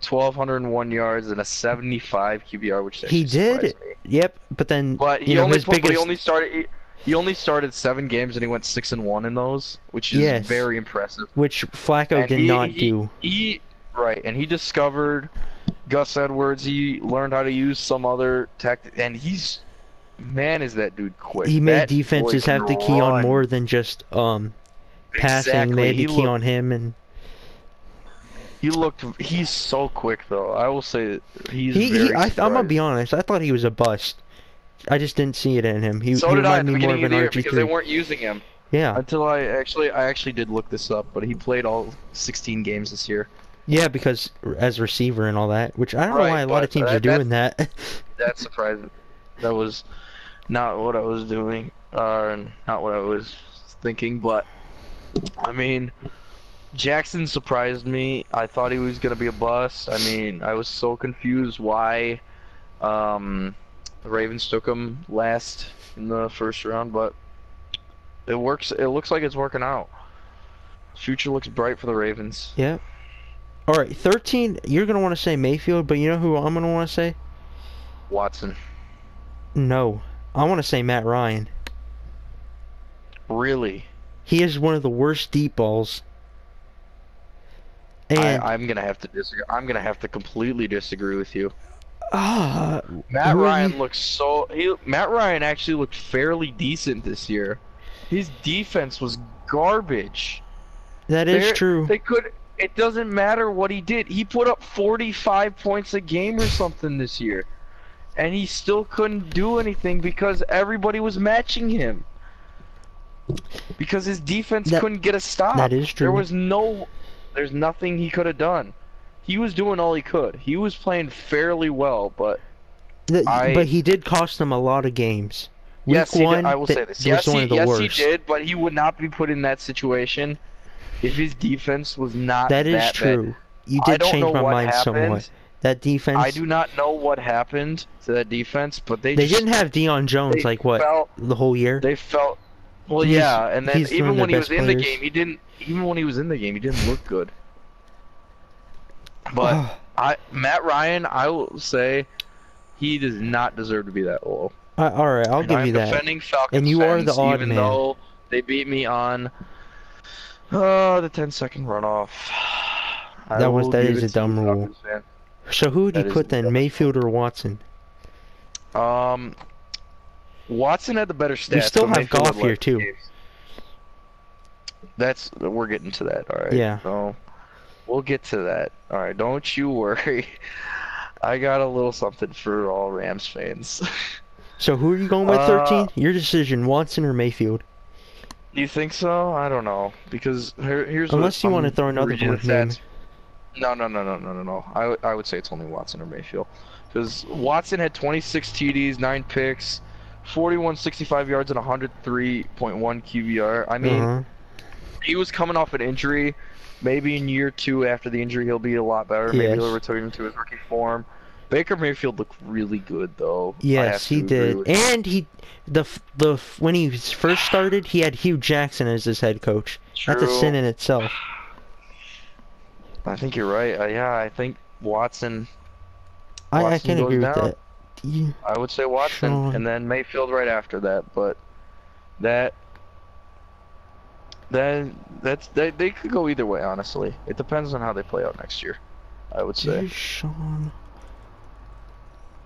1,201 yards, and a 75 QBR, which he did. Me. Yep, but then he only started 7 games and he went 6-1 in those, which is very impressive. Which Flacco did not do. And he discovered Gus Edwards. He learned how to use some other tactic, and is that dude quick? He made defenses have to key on more than just passing. Exactly. They had to key on him, and he's so quick though. I will say he's I'm gonna be honest. I thought he was a bust. I just didn't see it in him. He reminded me more of an RG3 because they weren't using him. Yeah. Until I actually did look this up, but he played all 16 games this year. Yeah, because as receiver and all that, which I don't know why a lot of teams are doing that. That's surprising. That was not what I was doing, not what I was thinking. But I mean, Jackson surprised me. I thought he was gonna be a bust. I mean, I was so confused why the Ravens took him last in the first round, but it works. It looks like it's working out. Future looks bright for the Ravens. Yeah. All right, 13. You're gonna want to say Mayfield, but you know who I'm gonna want to say? Watson. No, I want to say Matt Ryan. Really? He is one of the worst deep balls. And I'm gonna have to disagree. I'm gonna have to completely disagree with you. Matt Ryan Matt Ryan actually looked fairly decent this year. His defense was garbage. That is true. It doesn't matter what he did. He put up 45 points a game or something this year. And he still couldn't do anything because everybody was matching him. Because his defense couldn't get a stop. That is true. There's nothing he could have done. He was doing all he could. He was playing fairly well, but he did cost them a lot of games. Yes, Week he one, did. I will say this. was one of the Yes, worst. he did, but he would not be put in that situation if his defense was not That is that true. bad. You I did don't know change my what mind somewhat. happened. That defense. I do not know what happened to that defense, but they just, didn't have Deion Jones like what the whole year. They felt. Well, He's- yeah, and then he's one even of when their he was best in the players. game, he didn't. Even when he was in the game, he didn't look good. But Matt Ryan, I will say, he does not deserve to be that low. All right, I'll give you that. Defending Falcons And you are the fans, odd even man. though they beat me on the 10-second runoff. That is a dumb rule. So who would you put then, Mayfield or Watson? Watson had the better stats. You still but have Mayfield Goff had here less too. games. We're getting to that, all right? Yeah. So we'll get to that. All right, don't you worry. I got a little something for all Rams fans. So who are you going with 13? Your decision, Watson or Mayfield? You think so? I don't know, because here's unless you want to throw another one name. No. I would say it's only Watson or Mayfield, because Watson had 26 TDs, 9 picks, 4165 yards, and 103.1 QBR. I mean, he was coming off an injury. Maybe in year 2 after the injury, he'll be a lot better. Maybe he'll return to his rookie form. Baker Mayfield looked really good though. Yes, he did. And when he first started, he had Hugh Jackson as his head coach. True. That's a sin in itself. I think you're right. Yeah, I think Watson. I can agree with that. Yeah. I would say Watson, and then Mayfield right after that. But they could go either way. Honestly, it depends on how they play out next year. I would say. Deshaun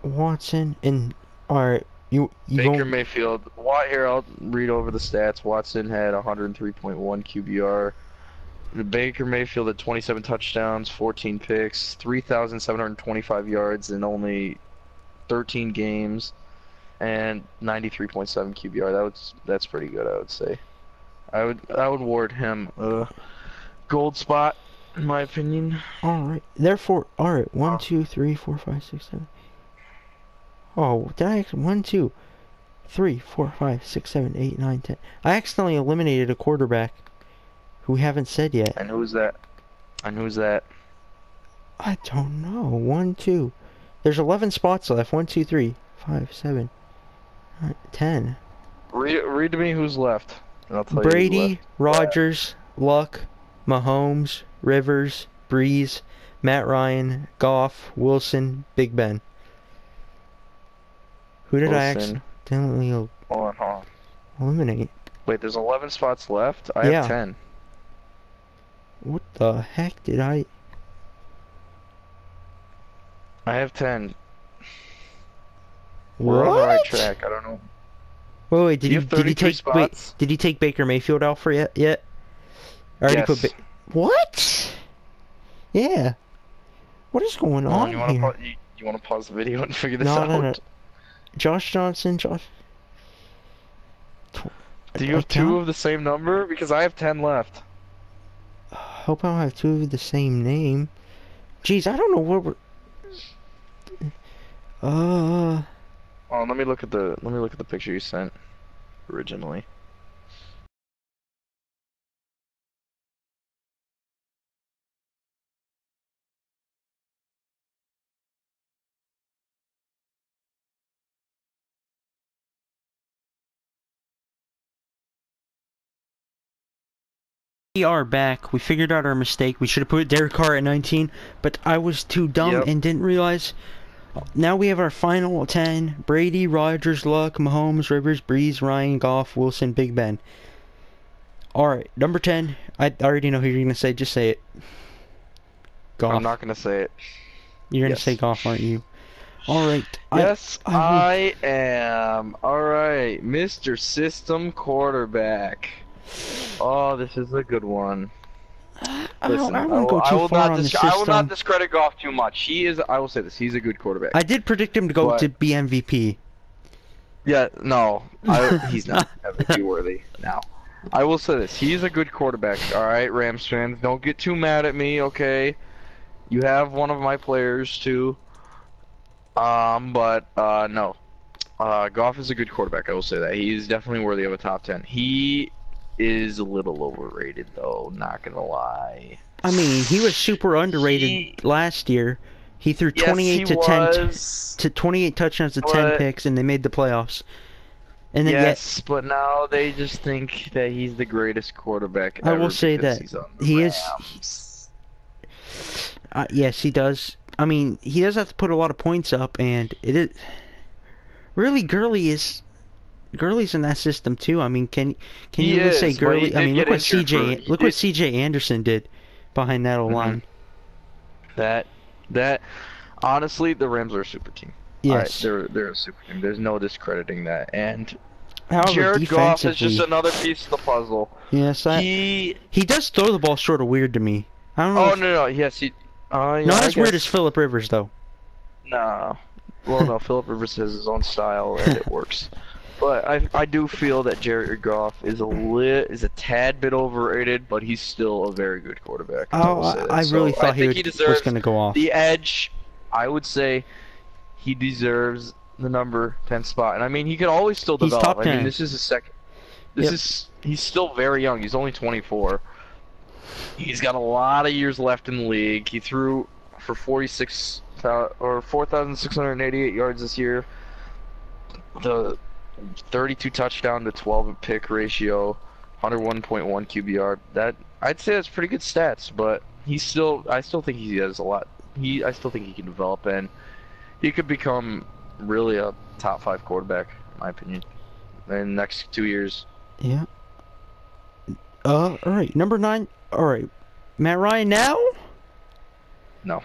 Watson and alright, you Baker Mayfield. Here, I'll read over the stats. Watson had 103.1 QBR. Baker Mayfield had 27 touchdowns, 14 picks, 3,725 yards in only 13 games, and 93.7 QBR. That's pretty good, I would say. I would award him a gold spot, in my opinion. Alright, therefore, alright, 1, 2, 3, 4, 5, 6, 7. Oh, did I 1, 2, 3, 4, 5, 6, 7, 8, 9, 10. I accidentally eliminated a quarterback who we haven't said yet. And who's that? I don't know. 1, 2. There's 11 spots left. 1, 2, 3, 5, 7, 9, 10. Read to me who's left. And I'll tell Brady, you who's left. Rodgers, Luck, Mahomes, Rivers, Breeze, Matt Ryan, Goff, Wilson, Big Ben. Who did I accidentally Hold on. eliminate? Wait, there's 11 spots left? I have 10. What the heck did I... I have 10. What? We're on the right track. I don't know. Wait, did he take Baker Mayfield out for yet? I already put what? Yeah. What is going on here? You want to pause the video and figure this out? No. Josh Johnson, Do you have 2 of the same number? Because I have 10 left. Hope I don't have 2 of the same name. Jeez, I don't know where we're... Oh, let me look at the picture you sent originally. We are back. We figured out our mistake. We should have put Derek Carr at 19, but I was too dumb and didn't realize. Now we have our final 10. Brady, Rodgers, Luck, Mahomes, Rivers, Breeze, Ryan, Goff, Wilson, Big Ben. Alright, number 10. I already know who you're going to say. Just say it. Goff. I'm not going to say it. You're going to say Goff, aren't you? Alright. Yes, I am. Alright, Mr. System Quarterback. Oh, this is a good one. Listen, I will not discredit Goff too much. I will say this, he's a good quarterback. I did predict him to go to be MVP. Yeah, no, he's not MVP worthy now. I will say this, he's a good quarterback. Alright, Rams fans, don't get too mad at me, okay? You have one of my players too. No. Goff is a good quarterback. I will say that he's definitely worthy of a top 10. He is a little overrated, though. Not gonna lie. I mean, he was super underrated last year. He threw 28 to 10 to 28 touchdowns to 10 picks, and they made the playoffs. And then yes, but now they just think that he's the greatest quarterback ever. I will say that he is. Yes, he does. I mean, he does have to put a lot of points up, and it is really Gurley's in that system too. I mean, can you really say Gurley? I mean, look what CJ Anderson did behind that O-line. That honestly, the Rams are a super team. Yes, they're a super team. There's no discrediting that. And however, Jared Goff is just another piece of the puzzle. Yes, he does throw the ball sort of weird to me. I don't know. Oh no, yes, he. Yeah, not as weird as Phillip Rivers though. No. Well, no, Phillip Rivers has his own style and it works. But I do feel that Jared Goff is a tad bit overrated, but he's still a very good quarterback. I really thought he was going to go off. The edge, I would say, he deserves the number 10 spot. And I mean, he could always still develop. He's top 10. I mean, this is his second. He's still very young. He's only 24. He's got a lot of years left in the league. He threw for 4,688 yards this year. The 32 touchdown to 12 pick ratio, 101.1 QBR. That I'd say that's pretty good stats, but I still think he has a lot. I still think he can develop, and he could become really a top 5 quarterback, in my opinion, in the next 2 years. Yeah. All right, number 9. All right, Matt Ryan now? No.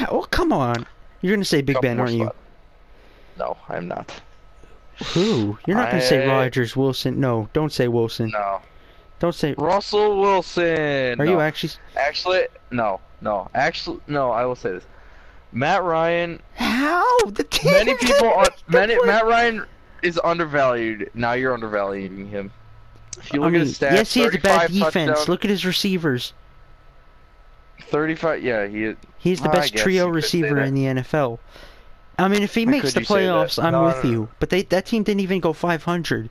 Oh, come on. You're gonna say Big Ben, aren't you? No, I'm not. Who? You're not gonna say Rodgers, Wilson. No, don't say Wilson. No. Don't say Russell Wilson. Are you actually? Actually, no. Actually, no. I will say this. Matt Ryan. How? Matt Ryan is undervalued. Now you're undervaluing him. If you look at his stats, yes, he has a bad defense. Touchdowns. Look at his receivers. 35. Yeah, he's the best trio receiver in the NFL. I mean, if he makes the playoffs, I'm with you. But that team didn't even go 500.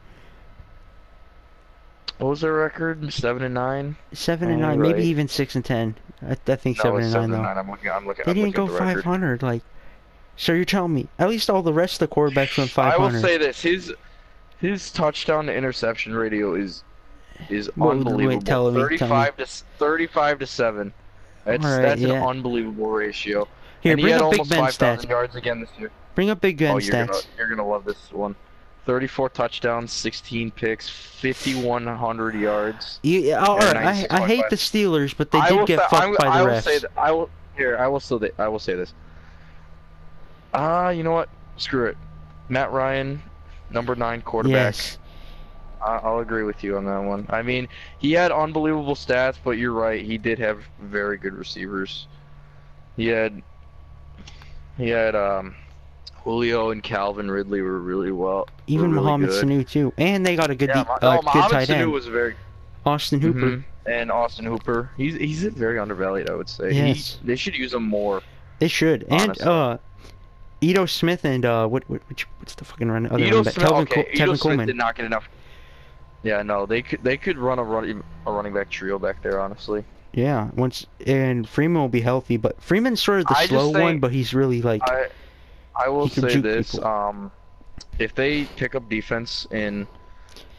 What was their record? 7-9. 7-9, maybe even 6-10. I think 7-9 though. I'm looking. They didn't go 500. Like, so you're telling me at least all the rest of the quarterbacks went 500. I will say this: his touchdown to interception ratio is unbelievable. 35 to 7. That's an unbelievable ratio. Here, and bring he had up Big almost Ben 5,000 stats. yards again this year. Bring up Big Ben stats. You're gonna love this one. 34 touchdowns, 16 picks, 5,100 yards. All right, I hate the Steelers, but they did get fucked by the refs. I will say this. You know what? Screw it. Matt Ryan, number 9 quarterback. Yes. I'll agree with you on that one. I mean, he had unbelievable stats, but you're right. He did have very good receivers. He had Julio and Calvin Ridley were really well. Even Mohamed Sanu too, and they got a good good tight end. Sanu was very. Austin Hooper. And Austin Hooper, he's very undervalued, I would say. Yes. They should use him more. They should, honestly. And Ito Smith and what's the fucking run? Ito Smith, Tevin Coleman did not get enough. Yeah, no, they could run a running back trio back there, honestly. Yeah, and Freeman will be healthy, but Freeman's sort of the slow one, but he's really like. I will say this: if they pick up defense in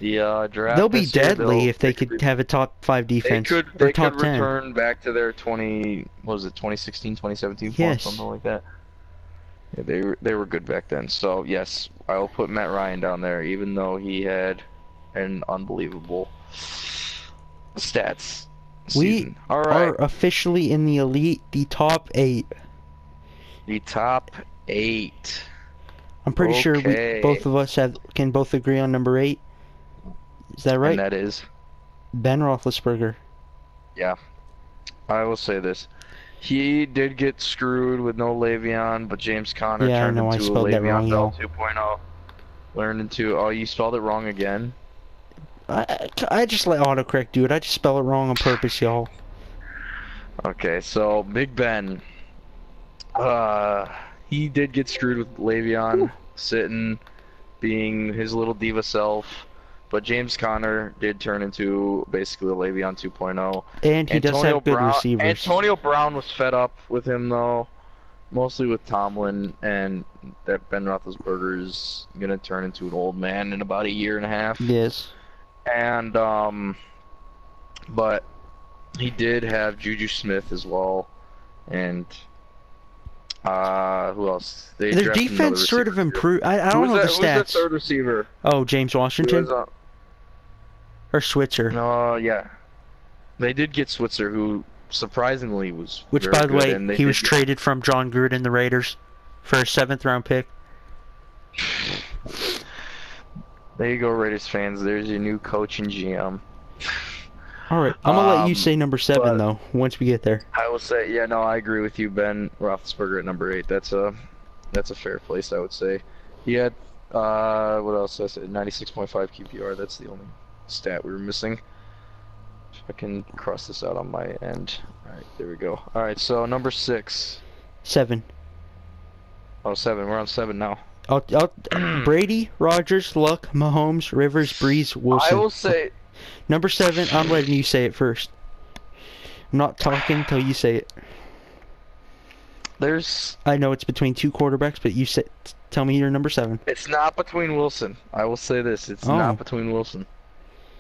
the draft, they'll be deadly if they could have a top 5 defense or top 10. They could return back to their 2016, 2017 form, something like that. Yeah, they were good back then. So yes, I will put Matt Ryan down there, even though he had an unbelievable stats. We are officially in the elite, the top 8. The top 8. I'm pretty sure both of us can both agree on number 8. Is that right? And that is Ben Roethlisberger. Yeah. I will say this. He did get screwed with no Le'Veon, but James Conner turned into a Le'Veon Bell 2.0. Learned into... Oh, you spelled it wrong again? I just let autocorrect do it. I just spell it wrong on purpose, y'all. Okay, so Big Ben. He did get screwed with Le'Veon sitting. being his little diva self. But James Conner did turn into basically a Le'Veon 2.0. And he does have good receivers. Antonio Brown was fed up with him, though. Mostly with Tomlin, and that Ben Roethlisberger is going to turn into an old man in about a year and a half. Yes. And, but he did have Juju Smith as well. And, who else? Their defense sort of improved. I don't know the stats. Who's the third receiver? Oh, James Washington? Or Switzer? No, yeah. They did get Switzer, who surprisingly was Which, very by the good, way, and he was traded from John Gruden, the Raiders, for a 7th-round pick. There you go, Raiders fans. There's your new coach and GM. All right, I'm gonna let you say number 7 though. Once we get there, I will say, yeah, no, I agree with you, Ben Roethlisberger at number 8. That's a fair place, I would say. He had what else? I said 96.5 QPR. That's the only stat we were missing. If I can cross this out on my end. All right, there we go. All right, so number 6. 7. Oh, 7. We're on 7 now. Brady, Rodgers, Luck, Mahomes, Rivers, Breeze, Wilson. I will say number 7. I'm letting you say it first. I'm not talking until you say it. I know it's between 2 quarterbacks, but you tell me your number 7. It's not between Wilson. I will say this: it's not between Wilson.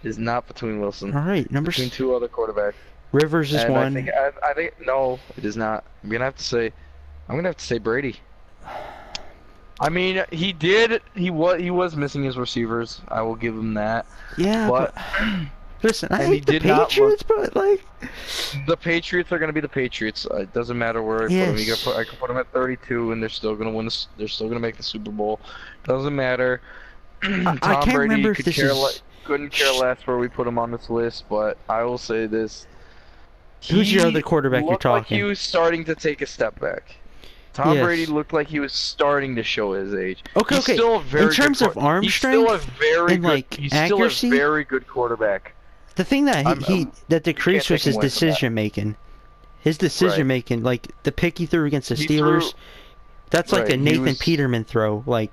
It's not between Wilson. All right, between 2 other quarterbacks. Rivers is and one. I think no, it is not. I'm gonna have to say Brady. I mean, he was missing his receivers. I will give him that. Yeah, but listen, I hate the Patriots, but like the Patriots are gonna be the Patriots. It doesn't matter where I put them. I can put them at 32, and they're still gonna win. They're still gonna make the Super Bowl. Doesn't matter. I can't remember if this is. Couldn't care less where we put him on this list, but I will say this. Who's your other quarterback you're talking? Looked like he was starting to take a step back. Tom Brady looked like he was starting to show his age. Okay, he's still a very in terms of arm strength and accuracy, still a very good quarterback. The thing that that decreased was his decision making. His decision making, like the pick he threw against the Steelers, that's like a Nathan Peterman throw, like.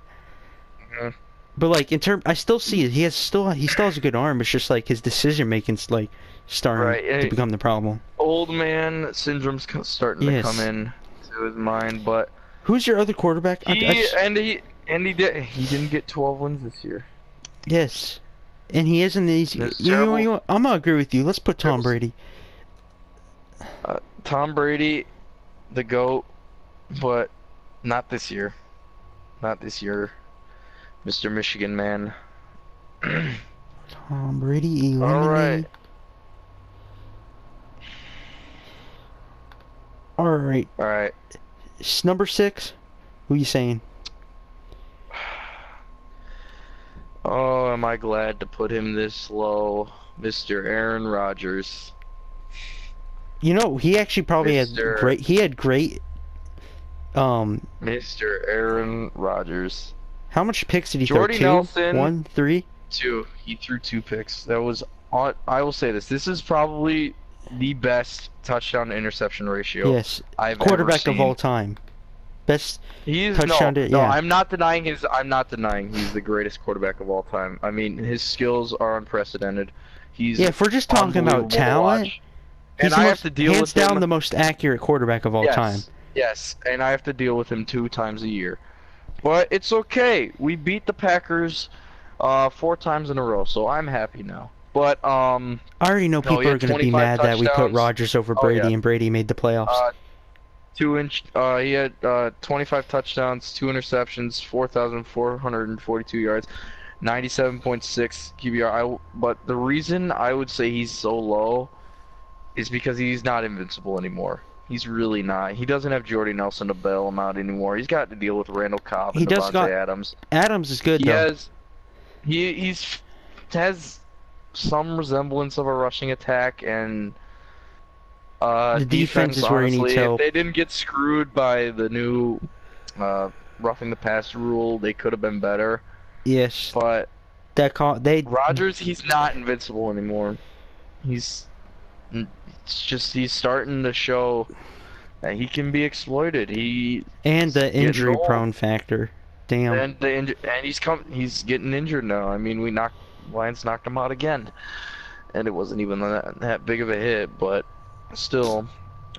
But like I still see it. He still has a good arm. It's just like his decision making's like starting to become the problem. Old man syndrome's starting to come in to his mind. But who's your other quarterback? He didn't get 12 wins this year. Yes, and he isn't easy. You know what? I'm gonna agree with you. Let's put Tom Brady. Tom Brady, the GOAT, but not this year. Not this year. Mr. Michigan man. Tom Brady eliminated. Alright. Alright. Number 6? Who are you saying? Oh, am I glad to put him this low. Mr. Aaron Rodgers. You know, he actually probably had great Mr. Aaron Rodgers. How much picks did he throw? 2? Nelson, 1, 3? 2. He threw 2 picks. That was on. I will say this. This is probably the best touchdown to interception ratio I've quarterback ever seen. of all time. Best touchdown to I'm not denying he's the greatest quarterback of all time. I mean, his skills are unprecedented. If we're just talking about talent, he's hands down the most accurate quarterback of all time. Yes, and I have to deal with him 2 times a year. But it's okay. We beat the Packers 4 times in a row, so I'm happy now. But I already know people are going to be mad that we put Rodgers over Brady and Brady made the playoffs. He had 25 touchdowns, 2 interceptions, 4,442 yards, 97.6 QBR. But the reason I would say he's so low is because he's not invincible anymore. He's really not. He doesn't have Jordy Nelson to bail him out anymore. He's got to deal with Randall Cobb and Devontae Adams. Adams is good though. He has some resemblance of a rushing attack, and the defense is where he needs help. If they didn't get screwed by the new roughing the pass rule, they could have been better. Yes. But Rodgers, he's not invincible anymore. He's starting to show that he can be exploited. And the injury-prone factor. damn. And he's getting injured now. I mean, Lions knocked him out again, and it wasn't even that big of a hit, but still,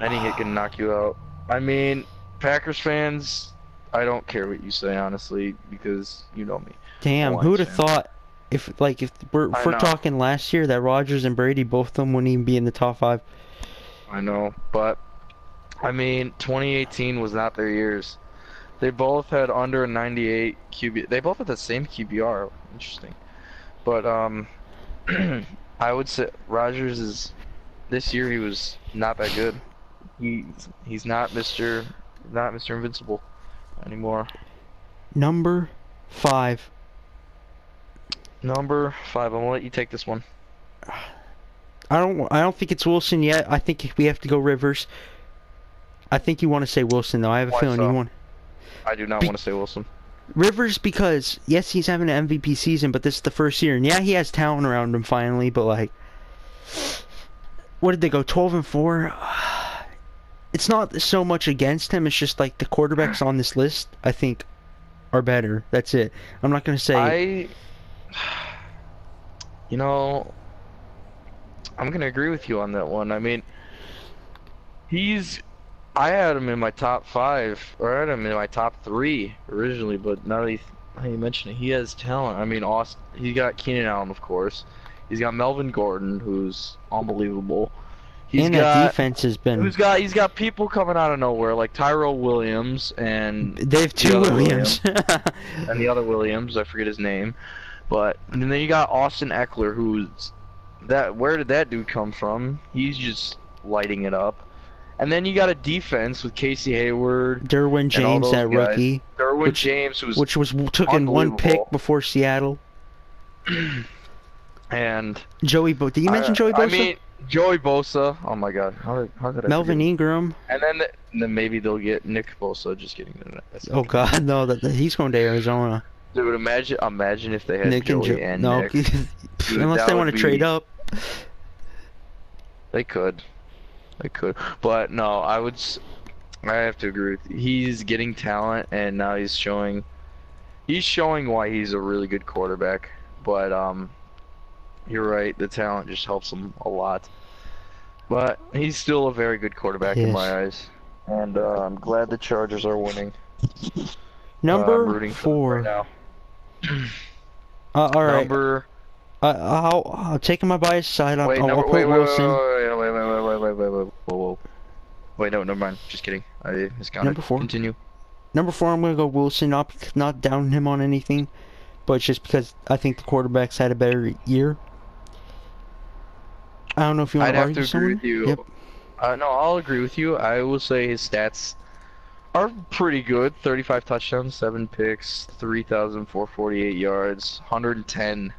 any hit can knock you out. I mean, Packers fans, I don't care what you say, honestly, because you know me. Damn, who would have thought if we're talking last year that Rodgers and Brady, both of them, wouldn't even be in the top 5. I know, but I mean, 2018 was not their years. They both had under a 98 QB. They both had the same QBR. Interesting, but I would say Rodgers this year he was not that good. He's not Mr. Invincible anymore. Number 5. Number 5. I'm gonna let you take this one. I don't think it's Wilson yet. I think we have to go Rivers. I think you want to say Wilson though. I have a feeling you want. I do not want to say Wilson. Rivers, because yes, he's having an MVP season, but this is the first year, and yeah, he has talent around him finally. But like, what did they go 12-4? It's not so much against him. It's just like the quarterbacks on this list, I think, are better. That's it. I'm not gonna say. You know, I'm gonna agree with you on that one. I mean, I had him in my top 5, or I had him in my top 3 originally, but now that you mention it, he has talent. I mean, he got Keenan Allen, of course. He's got Melvin Gordon, who's unbelievable. That defense has been. He's got people coming out of nowhere like Tyrell Williams and they have 2 Williams. And the other Williams, I forget his name, and then you got Austin Eckler, where did that dude come from? He's just lighting it up. And then you got a defense with Casey Hayward, Derwin James, that rookie. James, which was took in 1 pick before Seattle. And Joey Bosa. Did you mention Joey Bosa? I mean, Joey Bosa. Oh my God, how did I? Melvin Ingram. And then maybe they'll get Nick Bosa. Just kidding. Oh God, no! He's going to Arizona. Dude, imagine if they had Nick Joey and Nick. Dude, unless they want to trade up. They could, but no, I have to agree with you. He's getting talent, and now he's showing why he's a really good quarterback. But you're right, the talent just helps him a lot. But he's still a very good quarterback in my eyes, and I'm glad the Chargers are winning. Number 4. Right now. All right. I'll take my bias side. I'll put Wilson. Wait, no, never mind. Just kidding. I miscounted. Number 4. Continue. Number 4, I'm gonna go Wilson. Not down him on anything, but it's just because I think the quarterbacks had a better year. I don't know if you want to argue someone. I'd have to agree with you. Yep. No, I'll agree with you. I will say his stats are pretty good. 35 touchdowns, 7 picks, 3,448 yards, 110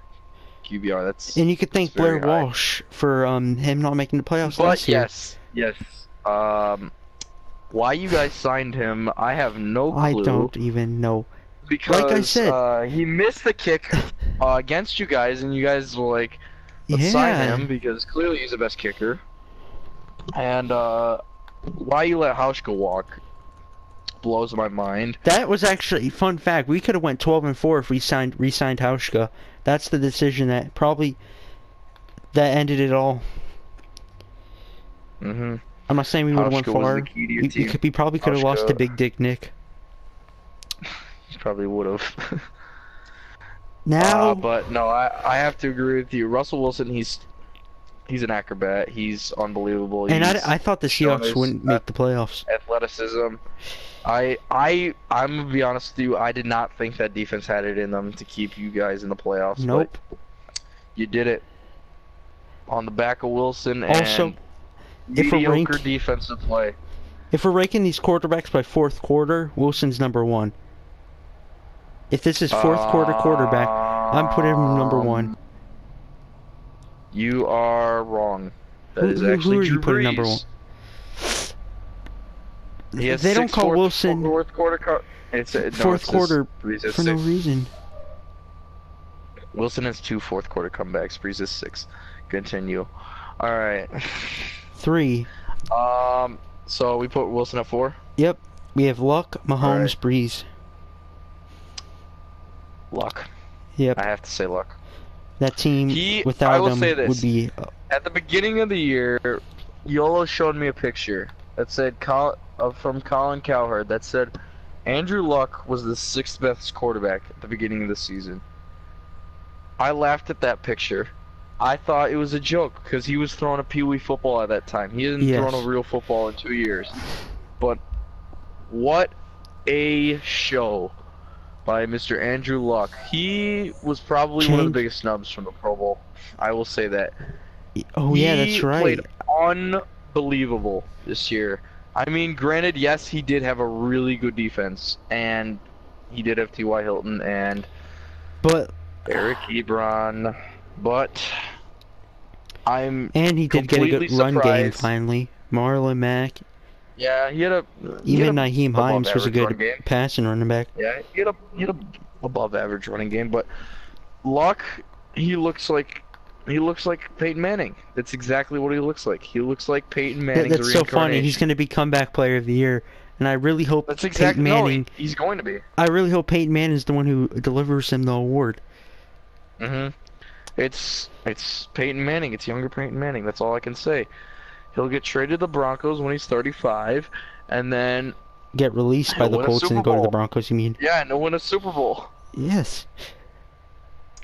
QBR. That's and you could thank Blair Walsh for him not making the playoffs last year. Yes. Why you guys signed him, I have no clue. I don't even know. Because like I said, he missed the kick against you guys, and you guys were like, let's sign him because clearly he's the best kicker. And why you let Hauschka walk blows my mind. That was actually fun fact. We could have went 12-4 if we re-signed Hauschka. That's the decision that ended it all. I'm not saying we would have went far. We probably could have lost to Big Dick Nick. He probably would have. Now, but no, I have to agree with you. Russell Wilson, he's an acrobat. He's unbelievable. And I thought the Seahawks wouldn't make the playoffs. Athleticism. I'm gonna be honest with you. I did not think that defense had it in them to keep you guys in the playoffs. Nope. But you did it on the back of Wilson also, and mediocre defensive play. If we're ranking these quarterbacks by 4th quarter, Wilson's number 1. If this is 4th quarter quarterback, I'm putting him number 1. You are wrong. That is actually who are Drew you putting Brees. number 1? They don't call Wilson fourth quarter. Fourth quarter for no reason. Wilson has 2 fourth quarter comebacks. Brees is 6. Continue. All right. 3. So we put Wilson at 4. Yep. We have Luck, Mahomes, Brees. Luck. Yep. I have to say Luck. That team I without will him say this. would be. At the beginning of the year, Yolo showed me a picture that said from Colin Cowherd that said Andrew Luck was the 6th best quarterback at the beginning of the season. I laughed at that picture. I thought it was a joke because he was throwing a pee-wee football at that time. He hadn't thrown a real football in 2 years. But what a show by Mr. Andrew Luck. He was probably one of the biggest snubs from the Pro Bowl. I will say that. Oh yeah, that's right. He played unbelievable this year. I mean, granted, yes, he did have a really good defense, and he did have T.Y. Hilton and Eric Ebron, but and he did get a good run game finally. Marlon Mack. Yeah, he had even Nyheim Hines was a good passing running back. Yeah, he had a above average running game, but Luck, he looks like Peyton Manning. That's exactly what he looks like. He looks like Peyton Manning. That's so funny. He's going to be comeback player of the year, and I really hope Peyton Manning. No, he's going to be. I really hope Peyton Manning is the one who delivers him the award. It's Peyton Manning. It's younger Peyton Manning. That's all I can say. He'll get traded to the Broncos when he's 35, and then get released by the Colts and go to the Broncos. You mean? Yeah, and he'll win a Super Bowl. Yes.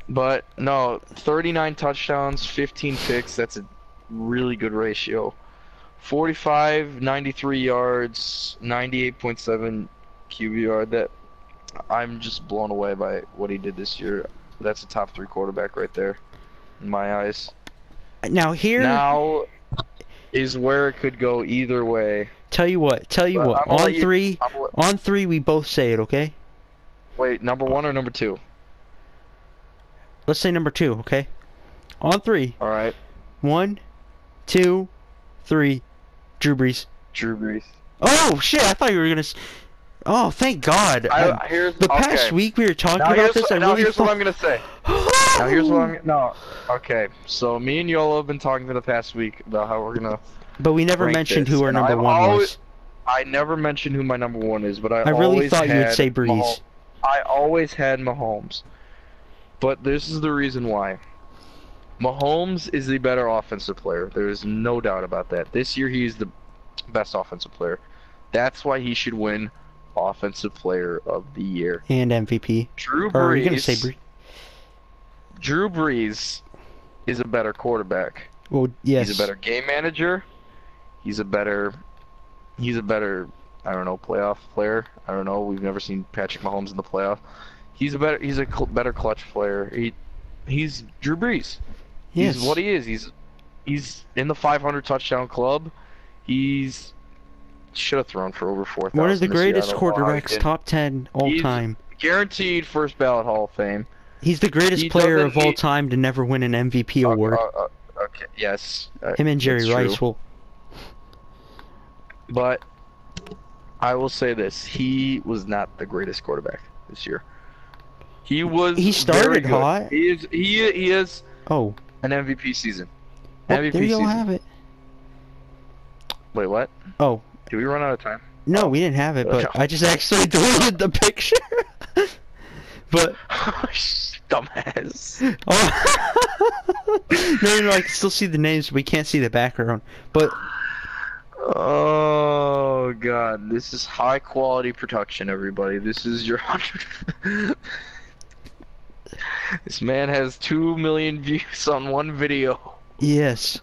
But no, 39 touchdowns, 15 picks. That's a really good ratio. 45, 93 yards, 98.7 QBR. That I'm just blown away by what he did this year. That's a top 3 quarterback right there, in my eyes. Now is where it could go either way. Tell you what. On three, we both say it, okay? Wait, number 1 or number 2? Let's say number 2, okay? On 3. All right. 1, 2, 3. Drew Brees. Oh shit! I thought you were gonna. Oh, thank God! The past week we were talking about this. Here's what I'm gonna say. Okay. So me and Yolo have been talking for the past week about how we're gonna. But we never mentioned who our number 1 was. I never mentioned who my number 1 is, but I really thought you would say Brees. I always had Mahomes, but this is the reason why. Mahomes is the better offensive player. There is no doubt about that. This year he's the best offensive player. That's why he should win Offensive Player of the Year and MVP. Drew Brees. Or are you gonna say Brees? Drew Brees is a better quarterback. Well, yes. He's a better game manager. He's a better, I don't know, playoff player. I don't know. We've never seen Patrick Mahomes in the playoff. He's a better clutch player. He's Drew Brees. Yes. He's what he is. He's in the 500 touchdown club. He's should have thrown for over 4,000. One of the greatest quarterbacks, top 10 all time. Guaranteed first ballot Hall of Fame. He's the greatest player of all time to never win an MVP award. Okay, yes. Him and Jerry Rice will. But I will say this: he was not the greatest quarterback this year. He started hot. He is. Oh. An MVP season. Well, MVP there you season. have it. Wait, what? Oh. Did we run out of time? No, we didn't have it, but I just actually deleted the picture. But dumbass. Oh. No, I can still see the names, but we can't see the background. But oh god, this is high quality production, everybody. This is your 100. This man has 2 million views on one video. Yes.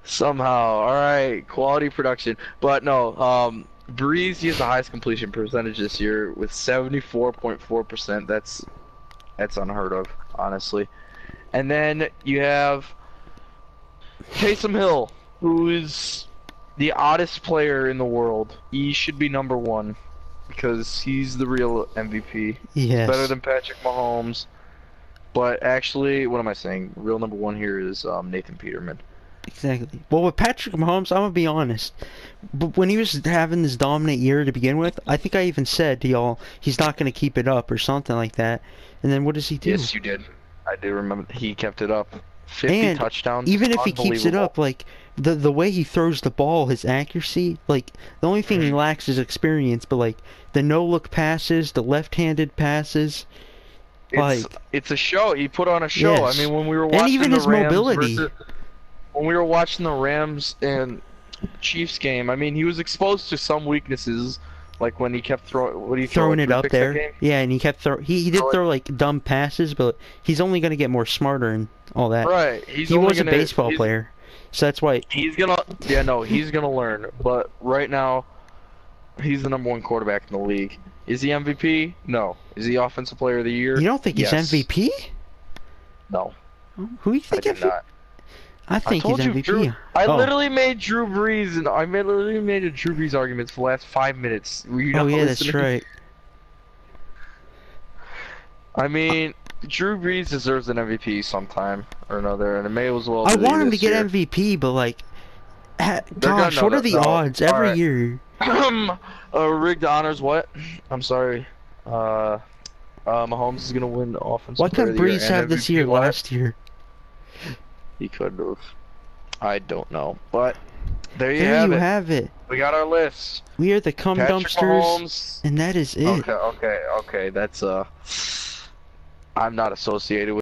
Somehow, all right, quality production. But no, Brees, he has the highest completion percentage this year with 74.4%. That's unheard of, honestly. And then you have Taysom Hill, who is the oddest player in the world. He should be number 1 because he's the real MVP. Yes. Better than Patrick Mahomes. But actually, what am I saying? Real number 1 here is Nathan Peterman. Exactly. Well, with Patrick Mahomes, I'm gonna be honest. But when he was having this dominant year to begin with, I think I even said to y'all he's not gonna keep it up or something like that. And then what does he do? Yes, you did. I do remember he kept it up. 50 touchdowns. Even if he keeps it up, like the way he throws the ball, his accuracy, like the only thing he lacks is experience. But like the no-look passes, the left-handed passes, It's a show. He put on a show. Yes. I mean, when we were And watching even the his Rams mobility. when we were watching the Rams and Chiefs game, I mean, he was exposed to some weaknesses, like when he kept throwing it up there. Yeah, and he kept he did throw like dumb passes, but he's only gonna get more smarter and all that. Right. He was a baseball player, so that's why he's gonna learn. But right now, he's the #1 quarterback in the league. Is he MVP? No. Is he Offensive Player of the Year? You don't think he's MVP? No. Who do you think? I did not. I think he's MVP. I literally made Drew Brees, and I literally made a Drew Brees argument for the last 5 minutes. Were you not yeah, listening? that's right. I mean, Drew Brees deserves an MVP sometime or another, and it may as well. I want him to get MVP, but like, gosh, what are the odds every year? Rigged honors. What? I'm sorry. Mahomes is gonna win Offensive Why Player of couldn't the Year Brees and have this MVP year last year? He could have. I don't know, but there you There you have it. have it. We got our list. We are the cum Patrick dumpsters, Mahomes. and that is it. Okay. That's I'm not associated with